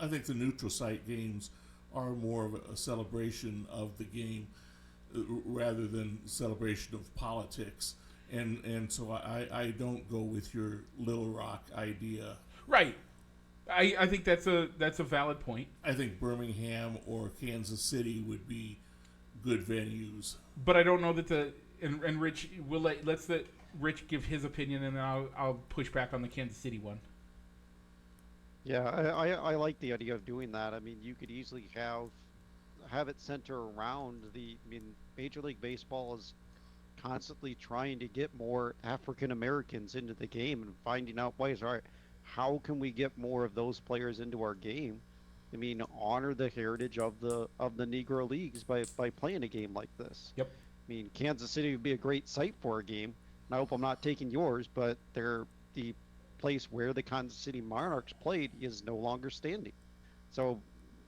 think the neutral site games are more of a celebration of the game rather than celebration of politics. And so I don't go with your Little Rock idea. Right. I think that's a valid point. I think Birmingham or Kansas City would be good venues. But I don't know that and Rich, let's let Rich give his opinion, and then I'll push back on the Kansas City one. Yeah, I like the idea of doing that. I mean, you could easily have it center around Major League Baseball is constantly trying to get more African Americans into the game and finding out ways. All right, how can we get more of those players into our game? I mean, honor the heritage of the Negro Leagues by playing a game like this. Yep. I mean, Kansas City would be a great site for a game. And I hope I'm not taking yours, but the place where the Kansas City Monarchs played is no longer standing. So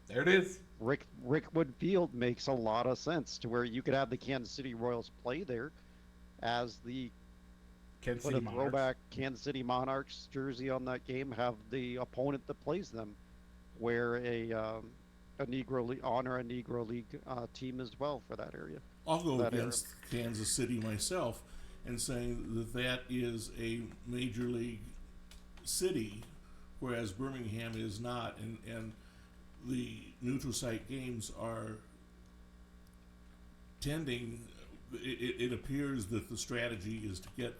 There it is. Rickwood Field makes a lot of sense to where you could have the Kansas City Royals play there as the Kansas put City a Monarchs. throwback Kansas City Monarchs jersey on that game, have the opponent that plays them wear a Negro League, honor a Negro League team as well for that area. I'll go That against Kansas City myself and saying that that is a major league city, whereas Birmingham is not, and the neutral site games are tending. It appears that the strategy is to get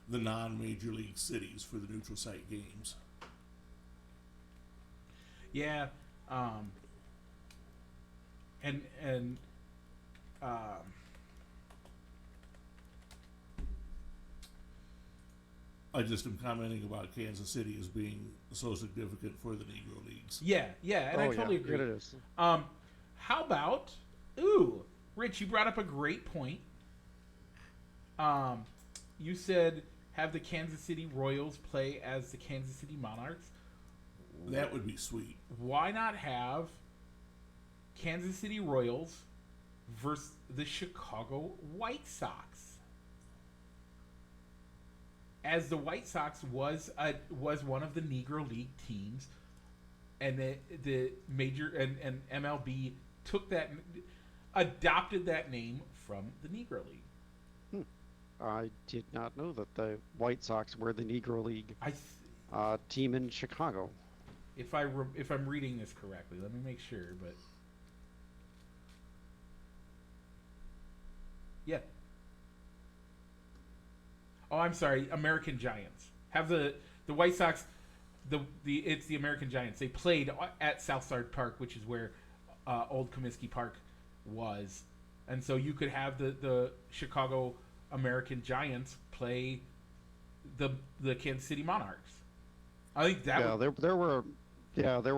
the non-major league cities for the neutral site games. Yeah. And I just am commenting about Kansas City as being so significant for the Negro Leagues. yeah, and I totally agree. It is. How about Rich, you brought up a great point. You said have the Kansas City Royals play as the Kansas City Monarchs. That would be sweet. Why not have Kansas City Royals versus the Chicago White Sox? As the White Sox was one of the Negro League teams, and the major and MLB adopted that name from the Negro League. I did not know that the White Sox were the Negro League team in Chicago. If I'm reading this correctly, let me make sure. But yeah. Oh, I'm sorry. American Giants have the White Sox. It's the American Giants. They played at Southside Park, which is where old Comiskey Park was, and so you could have the Chicago American Giants play the Kansas City Monarchs. I think that there were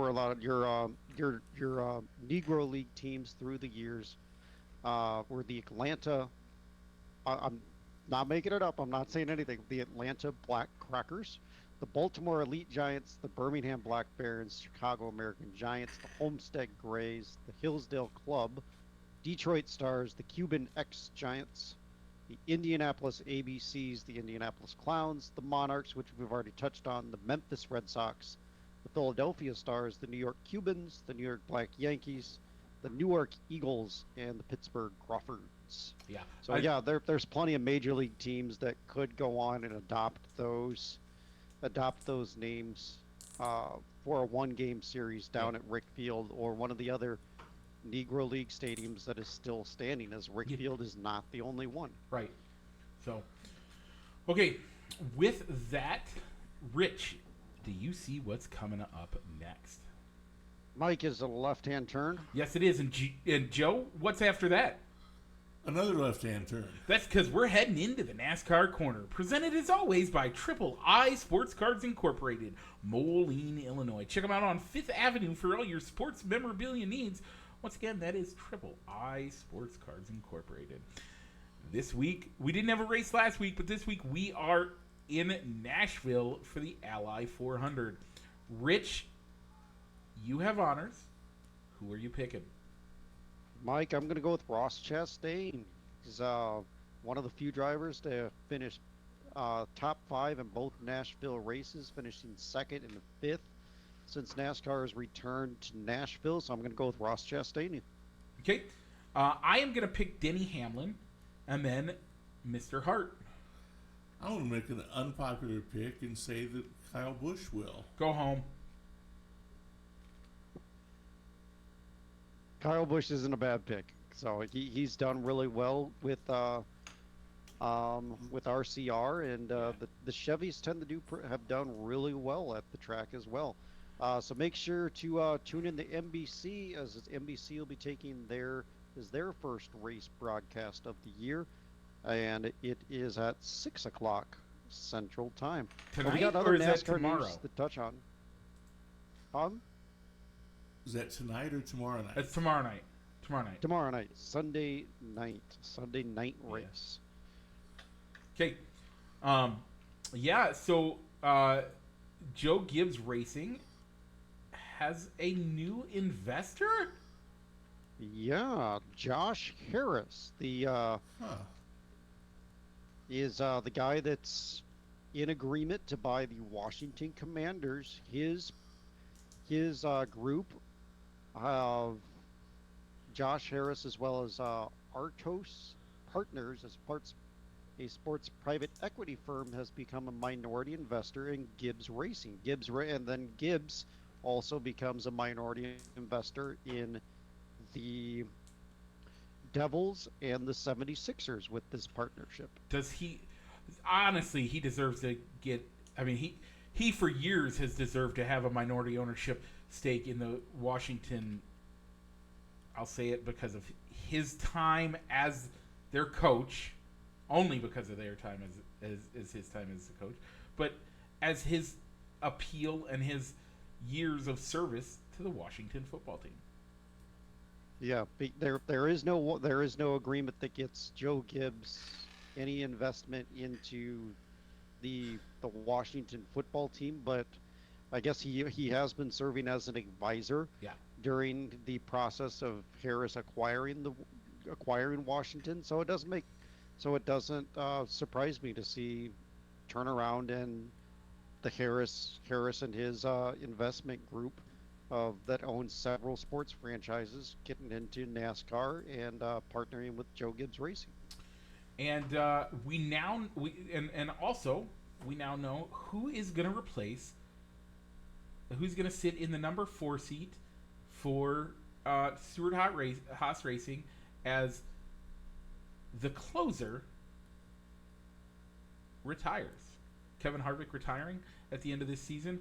a lot of your Negro League teams through the years were the Atlanta. I'm not making it up. I'm not saying anything. The Atlanta Black Crackers, the Baltimore Elite Giants, the Birmingham Black Barons, Chicago American Giants, the Homestead Grays, the Hillsdale Club, Detroit Stars, the Cuban X Giants, the Indianapolis ABCs, the Indianapolis Clowns, the Monarchs, which we've already touched on, the Memphis Red Sox, the Philadelphia Stars, the New York Cubans, the New York Black Yankees, the Newark Eagles, and the Pittsburgh Crawfords. Yeah. So there's plenty of major league teams that could go on and adopt those names for a one-game series down at Rick Field or one of the other Negro League stadiums that is still standing, as Rick Field is not the only one. Right. So, okay, with that, Rich, do you see what's coming up next? Mike, is a left-hand turn? Yes, it is. And Joe, what's after that? Another left-hand turn. That's because we're heading into the NASCAR Corner, presented as always by Triple I Sports Cards Incorporated, Moline, Illinois. Check them out on 5th Avenue for all your sports memorabilia needs. Once again, that is Triple I Sports Cards Incorporated. This week, we didn't have a race last week, but this week we are in Nashville for the Ally 400. Rich, you have honors. Who are you picking? Mike, I'm going to go with Ross Chastain. He's one of the few drivers to finish top 5 in both Nashville races, finishing 2nd and 5th since NASCAR has returned to Nashville. So I'm going to go with Ross Chastain. Okay. I am going to pick Denny Hamlin and then Mr. Hart. I want to make an unpopular pick and say that Kyle Busch will. Go home. Kyle Busch isn't a bad pick. So he's done really well with RCR, and the Chevys tend to have done really well at the track as well. So make sure to tune in to NBC, as NBC will be taking their first race broadcast of the year and it is at 6 o'clock Central Time. But we Tonight, got or other is that NASCAR news tomorrow? to touch on. Um, Is that tonight or tomorrow night? It's tomorrow night. Tomorrow night. Tomorrow night, Sunday night Yeah. race. Okay. Yeah. So Joe Gibbs Racing has a new investor. Yeah, Josh Harris, Huh. is the guy that's in agreement to buy the Washington Commanders. His group of Josh Harris, as well as Artos Partners, a sports private equity firm, has become a minority investor in Gibbs Racing. And then Gibbs also becomes a minority investor in the Devils and the 76ers with this partnership. Does he? Honestly, he deserves to get. I mean, he for years has deserved to have a minority ownership stake in the Washington. I'll say it because of his time as their coach, only because of their time as his time as the coach, but as his appeal and his years of service to the Washington football team. Yeah, there is no agreement that gets Joe Gibbs any investment into the Washington football team, but I guess he has been serving as an advisor Yeah. during the process of Harris acquiring Washington. So it doesn't surprise me to see turnaround in the Harris and his investment group that owns several sports franchises getting into NASCAR and partnering with Joe Gibbs Racing. And we also now know who's going to sit in the number 4 seat for Stuart Haas Racing as the closer retires. Kevin Harvick retiring at the end of this season.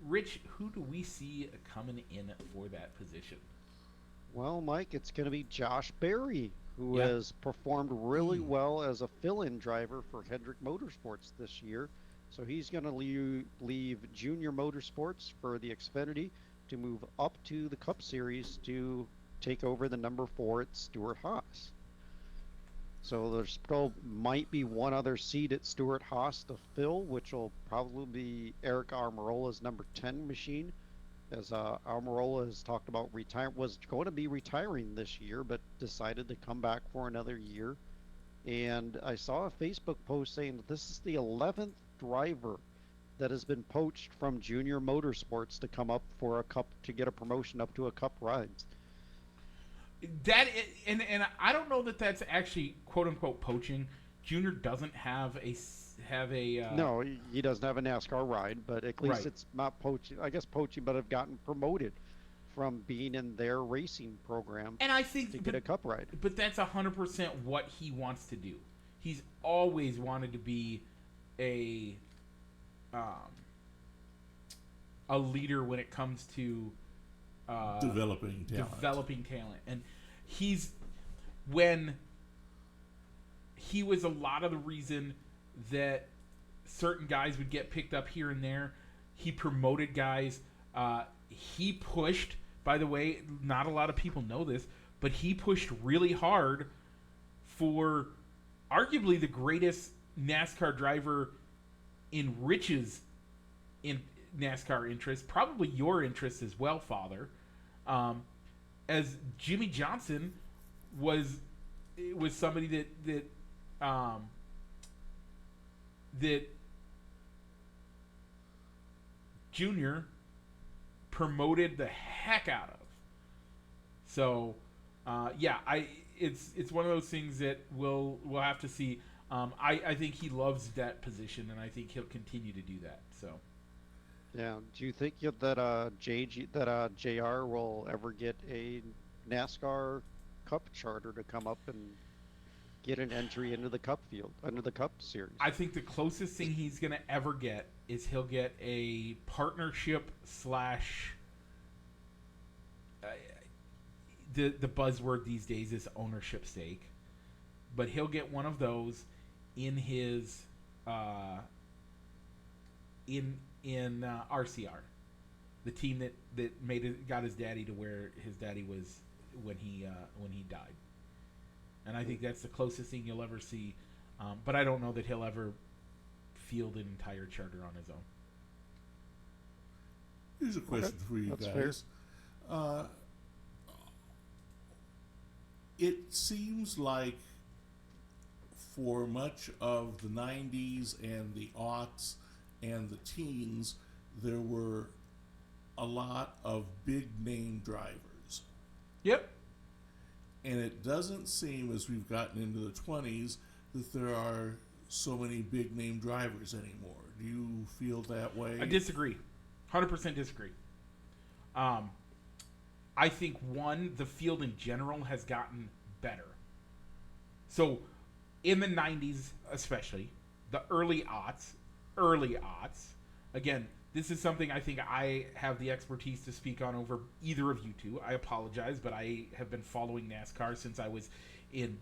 Rich, who do we see coming in for that position? Well, Mike, it's going to be Josh Berry, who Yeah. has performed really well as a fill-in driver for Hendrick Motorsports this year. So he's going to leave Junior Motorsports for the Xfinity to move up to the Cup Series to take over the number 4 at Stuart Haas. So there still might be one other seat at Stuart Haas to fill, which will probably be Eric Almirola's number 10 machine, as Almirola has talked about was going to be retiring this year, but decided to come back for another year. And I saw a Facebook post saying that this is the 11th driver that has been poached from Junior Motorsports to come up for a cup, to get a promotion up to a Cup rides. And I don't know that that's actually quote unquote poaching. Junior doesn't have a No, he doesn't have a NASCAR ride, but at least Right. it's not poaching. I guess poaching, but have gotten promoted from being in their racing program and I think to get a Cup ride. But that's 100% what he wants to do. He's always wanted to be a leader when it comes to Developing talent. And he was a lot of the reason that certain guys would get picked up here and there. He promoted guys. He pushed, by the way, not a lot of people know this, but he pushed really hard for arguably the greatest NASCAR driver in Rich's in NASCAR interest, probably your interest as well, Father. As Jimmy Johnson was somebody that Junior promoted the heck out of. So, it's one of those things that we'll have to see. I think he loves that position, and I think he'll continue to do that. So, Yeah. Do you think that JR will ever get a NASCAR Cup charter to come up and get an entry into the Cup Series? I think the closest thing he's going to ever get is he'll get a partnership slash. The buzzword these days is ownership stake. but he'll get one of those in his in RCR, the team that got his daddy to where his daddy was when he died. And I think that's the closest thing you'll ever see. But I don't know that he'll ever field an entire charter on his own. Here's a question for you That's guys. It seems like for much of the 90s and the aughts and the teens, there were a lot of big name drivers. Yep. And it doesn't seem, as we've gotten into the 20s, that there are so many big name drivers anymore. Do you feel that way? I disagree. 100% disagree. I think, the field in general has gotten better. So, in the 90s especially, the early aughts, again, this is something I think I have the expertise to speak on over either of you two. I apologize, but I have been following NASCAR since I was in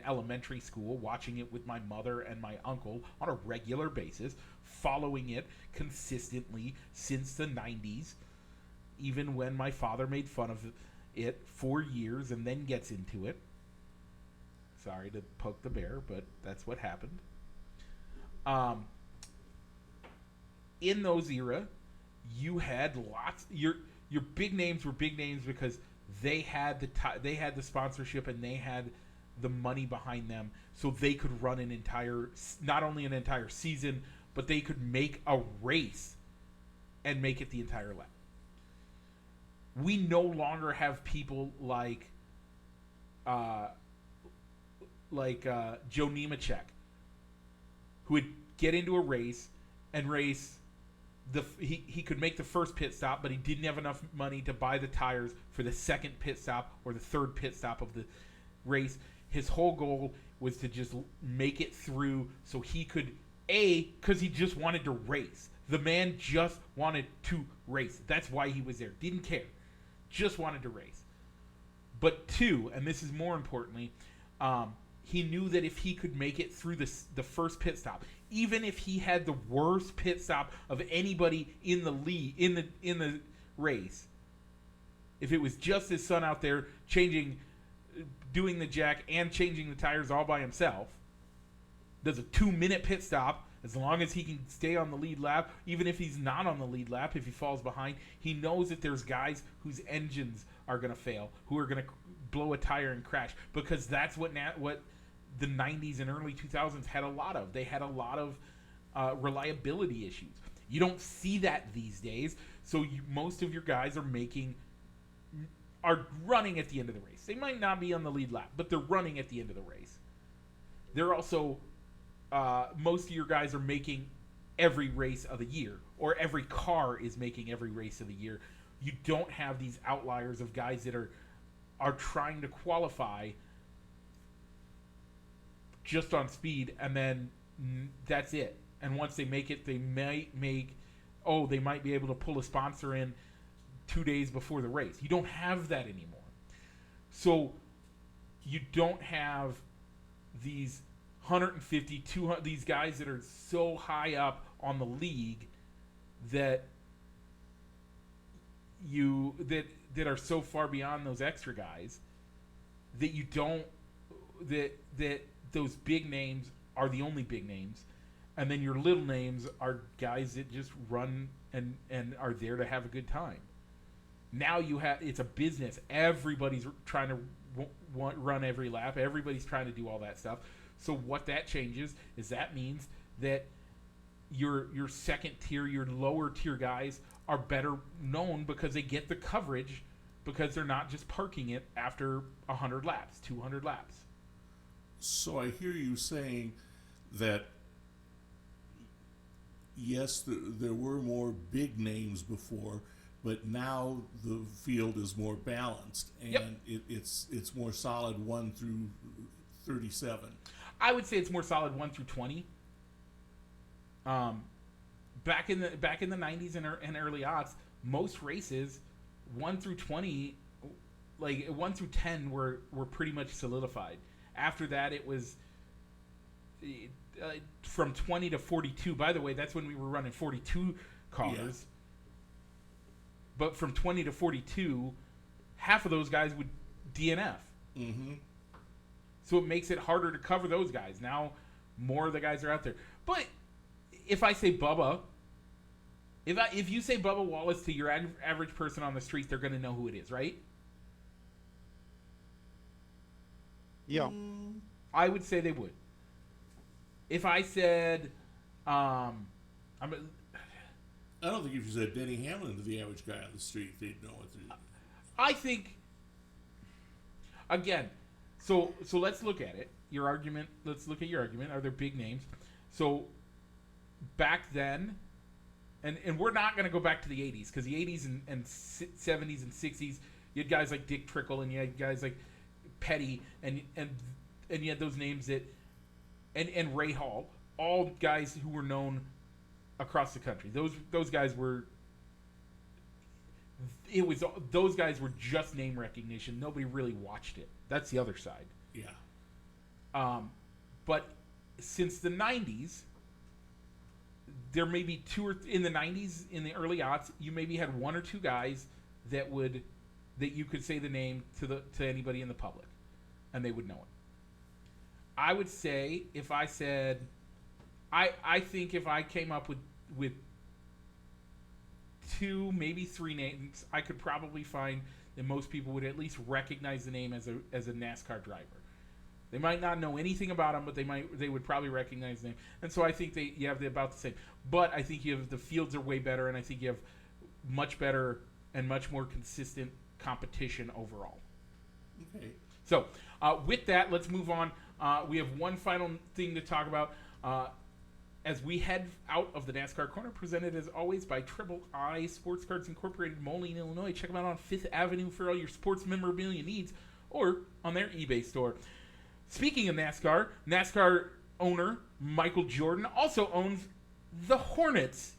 elementary school, watching it with my mother and my uncle on a regular basis, following it consistently since the 90s, even when my father made fun of it for years and then gets into it. Sorry to poke the bear, but that's what happened. In those era, you had lots. Your big names were big names because they had the sponsorship and they had the money behind them, so they could run not only an entire season, but they could make a race and make it the entire lap. We no longer have people like Joe Nemechek, who would get into a race and race. He could make the first pit stop, but he didn't have enough money to buy the tires for the second pit stop or the third pit stop of the race. His whole goal was to just make it through so he could, because he just wanted to race. The man just wanted to race. That's why he was there. Didn't care. Just wanted to race. But two, and this is more importantly, he knew that if he could make it through the first pit stop, even if he had the worst pit stop of anybody in the lead in the race, if it was just his son out there doing the jack and changing the tires all by himself, does a 2-minute pit stop, as long as he can stay on the lead lap, even if he's not on the lead lap, if he falls behind, he knows that there's guys whose engines are going to fail, who are going to blow a tire and crash, because that's what the 90s and early 2000s had a lot of. They had a lot of reliability issues. You don't see that these days, so most of your guys are running at the end of the race. They might not be on the lead lap, but they're running at the end of the race. They're also, most of your guys are making every race of the year, or every car is making every race of the year. You don't have these outliers of guys that are trying to qualify just on speed, and then that's it. And once they make it, they might be able to pull a sponsor in 2 days before the race. You don't have that anymore. So you don't have these 150, 200, these guys that are so high up on the league that that are so far beyond those extra guys that you don't that those big names are the only big names, and then your little names are guys that just run and are there to have a good time. Now it's a business. Everybody's trying to run every lap. Everybody's trying to do all that stuff. So what that changes is that means that your second tier, your lower tier guys are better known because they get the coverage, because they're not just parking it after 100 laps, 200 laps. So I hear you saying that, yes, there were more big names before, but now the field is more balanced, and yep. it's more solid 1 through 37. I would say it's more solid 1 through 20. Back in the 90s and early aughts, most races 1 through 20, like 1 through 10, were pretty much solidified. After that, it was from 20 to 42. By the way, that's when we were running 42 cars. Yeah. But from 20 to 42, half of those guys would DNF. Mm-hmm. So it makes it harder to cover those guys. Now, more of the guys are out there. But if I say Bubba, if you say Bubba Wallace to your average person on the street, they're going to know who it is, right? Yeah. I would say they would. If I said, I don't think if you said Denny Hamlin to the average guy on the street, they'd know what to do. I think, again, so let's look at it. Your argument. Let's look at your argument. Are there big names? So back then, and we're not going to go back to the 80s, because the 80s and 70s and 60s, you had guys like Dick Trickle, and you had guys like Petty, and you had those names that, and Ray Hall, all guys who were known across the country. Those guys were. Those guys were just name recognition. Nobody really watched it. That's the other side. Yeah. But since the 90s, there may be in the 90s, in the early aughts, you maybe had one or two guys that you could say the name to anybody in the public, and they would know it. I would say if I said, I think if I came up with two, maybe three names, I could probably find that most people would at least recognize the name as a NASCAR driver. They might not know anything about him, but they would probably recognize the name. And so I think you have about the same. But I think the fields are way better, and I think you have much better and much more consistent competition overall. Okay. So with that, let's move on. We have one final thing to talk about. As we head out of the NASCAR Corner, presented as always by Triple I Sports Cards Incorporated, Moline, Illinois. Check them out on 5th Avenue for all your sports memorabilia needs, or on their eBay store. Speaking of NASCAR owner Michael Jordan also owns the Hornets.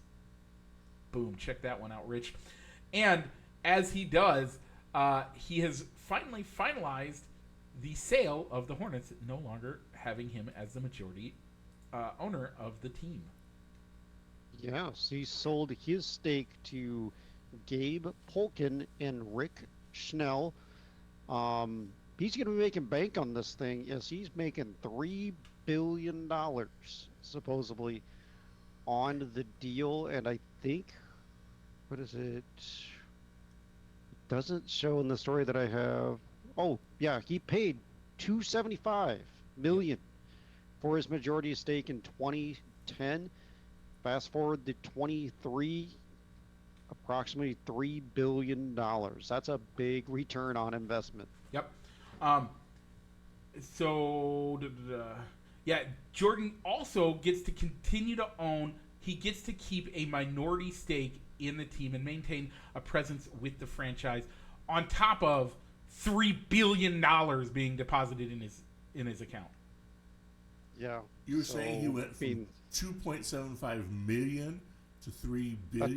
Boom, check that one out, Rich. And as he does, he has finally finalized the sale of the Hornets, no longer having him as the majority owner of the team. Yes, he sold his stake to Gabe Polkin and Rick Schnell. He's going to be making bank on this thing. Yes, he's making $3 billion, supposedly, on the deal. And I think, what is it? It doesn't show in the story that I have. Oh, yeah, he paid $275 million for his majority stake in 2010. Fast forward to 23, approximately $3 billion. That's a big return on investment. Yep. Yeah, Jordan also gets to continue to own. He gets to keep a minority stake in the team and maintain a presence with the franchise, on top of $3 billion being deposited in his account. Yeah. You were saying he went from 2.75 million to 3 billion.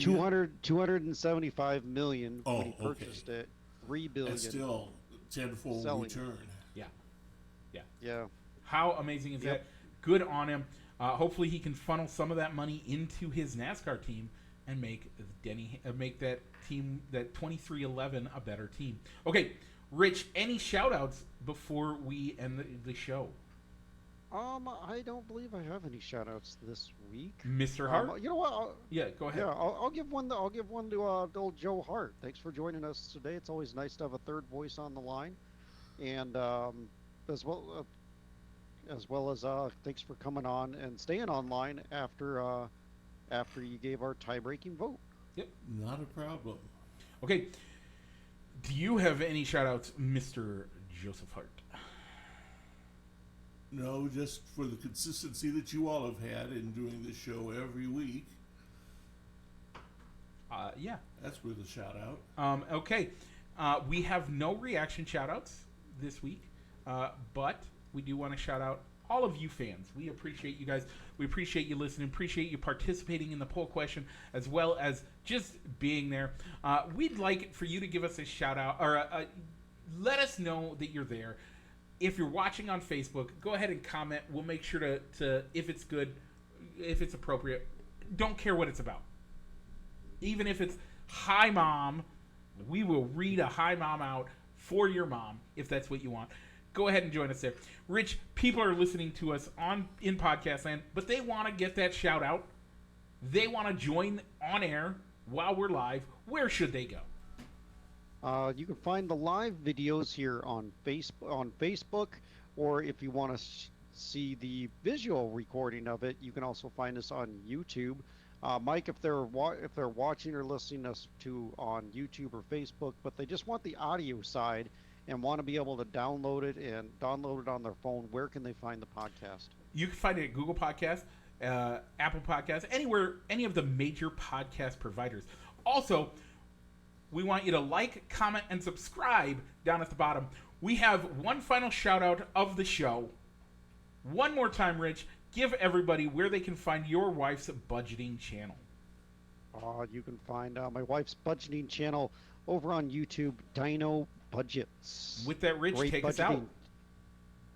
275 million when he purchased it. 3 billion. That's still tenfold return. Yeah. How amazing is that? Good on him. Hopefully he can funnel some of that money into his NASCAR team and make that team, that 2311, a better team. Okay, Rich, any shout-outs before we end the show? I don't believe I have any shout-outs this week. Mr. Hart? You know what? Yeah, go ahead. Yeah, I'll give one. I'll give one to old Joe Hart. Thanks for joining us today. It's always nice to have a third voice on the line, and as well as thanks for coming on and staying online after you gave our tie-breaking vote. Yep, not a problem. Okay, do you have any shout-outs, Mr. Joseph Hart? No, just for the consistency that you all have had in doing this show every week. Yeah. That's worth a shout-out. Okay. We have no reaction shout-outs this week, but we do want to shout out all of you fans. We appreciate you guys. We appreciate you listening. Appreciate you participating in the poll question, as well as just being there. We'd like for you to give us a shout-out, or let us know that you're there. if you're watching on Facebook, go ahead and comment. We'll make sure to if it's good, if it's appropriate. Don't care what it's about. Even if it's hi mom, we will read a hi mom out for your mom if that's what you want. Go ahead and join us there. Rich, people are listening to us in podcast land, but they want to get that shout out. They want to join on air while we're live. Where should they go? You can find the live videos here on Facebook, or if you want to see the visual recording of it, you can also find us on YouTube. Mike, if they're watching or listening us to on YouTube or Facebook, but they just want the audio side and want to be able to download it on their phone, where can they find the podcast? You can find it at Google Podcasts, Apple Podcasts, anywhere, any of the major podcast providers. Also, we want you to like, comment, and subscribe down at the bottom. We have one final shout out of the show. One more time, Rich, give everybody where they can find your wife's budgeting channel. You can find my wife's budgeting channel over on YouTube, Dino Budgets. With that, Rich, Great take budgeting. us out.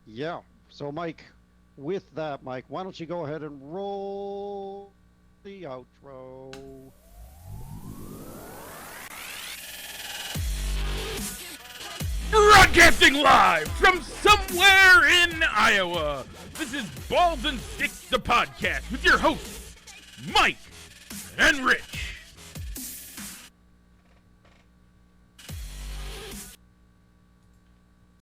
Yeah. So, Mike, with that, Mike, why don't you go ahead and roll the outro? Broadcasting live from somewhere in Iowa. This is Balls and Sticks, the podcast, with your hosts, Mike and Rich.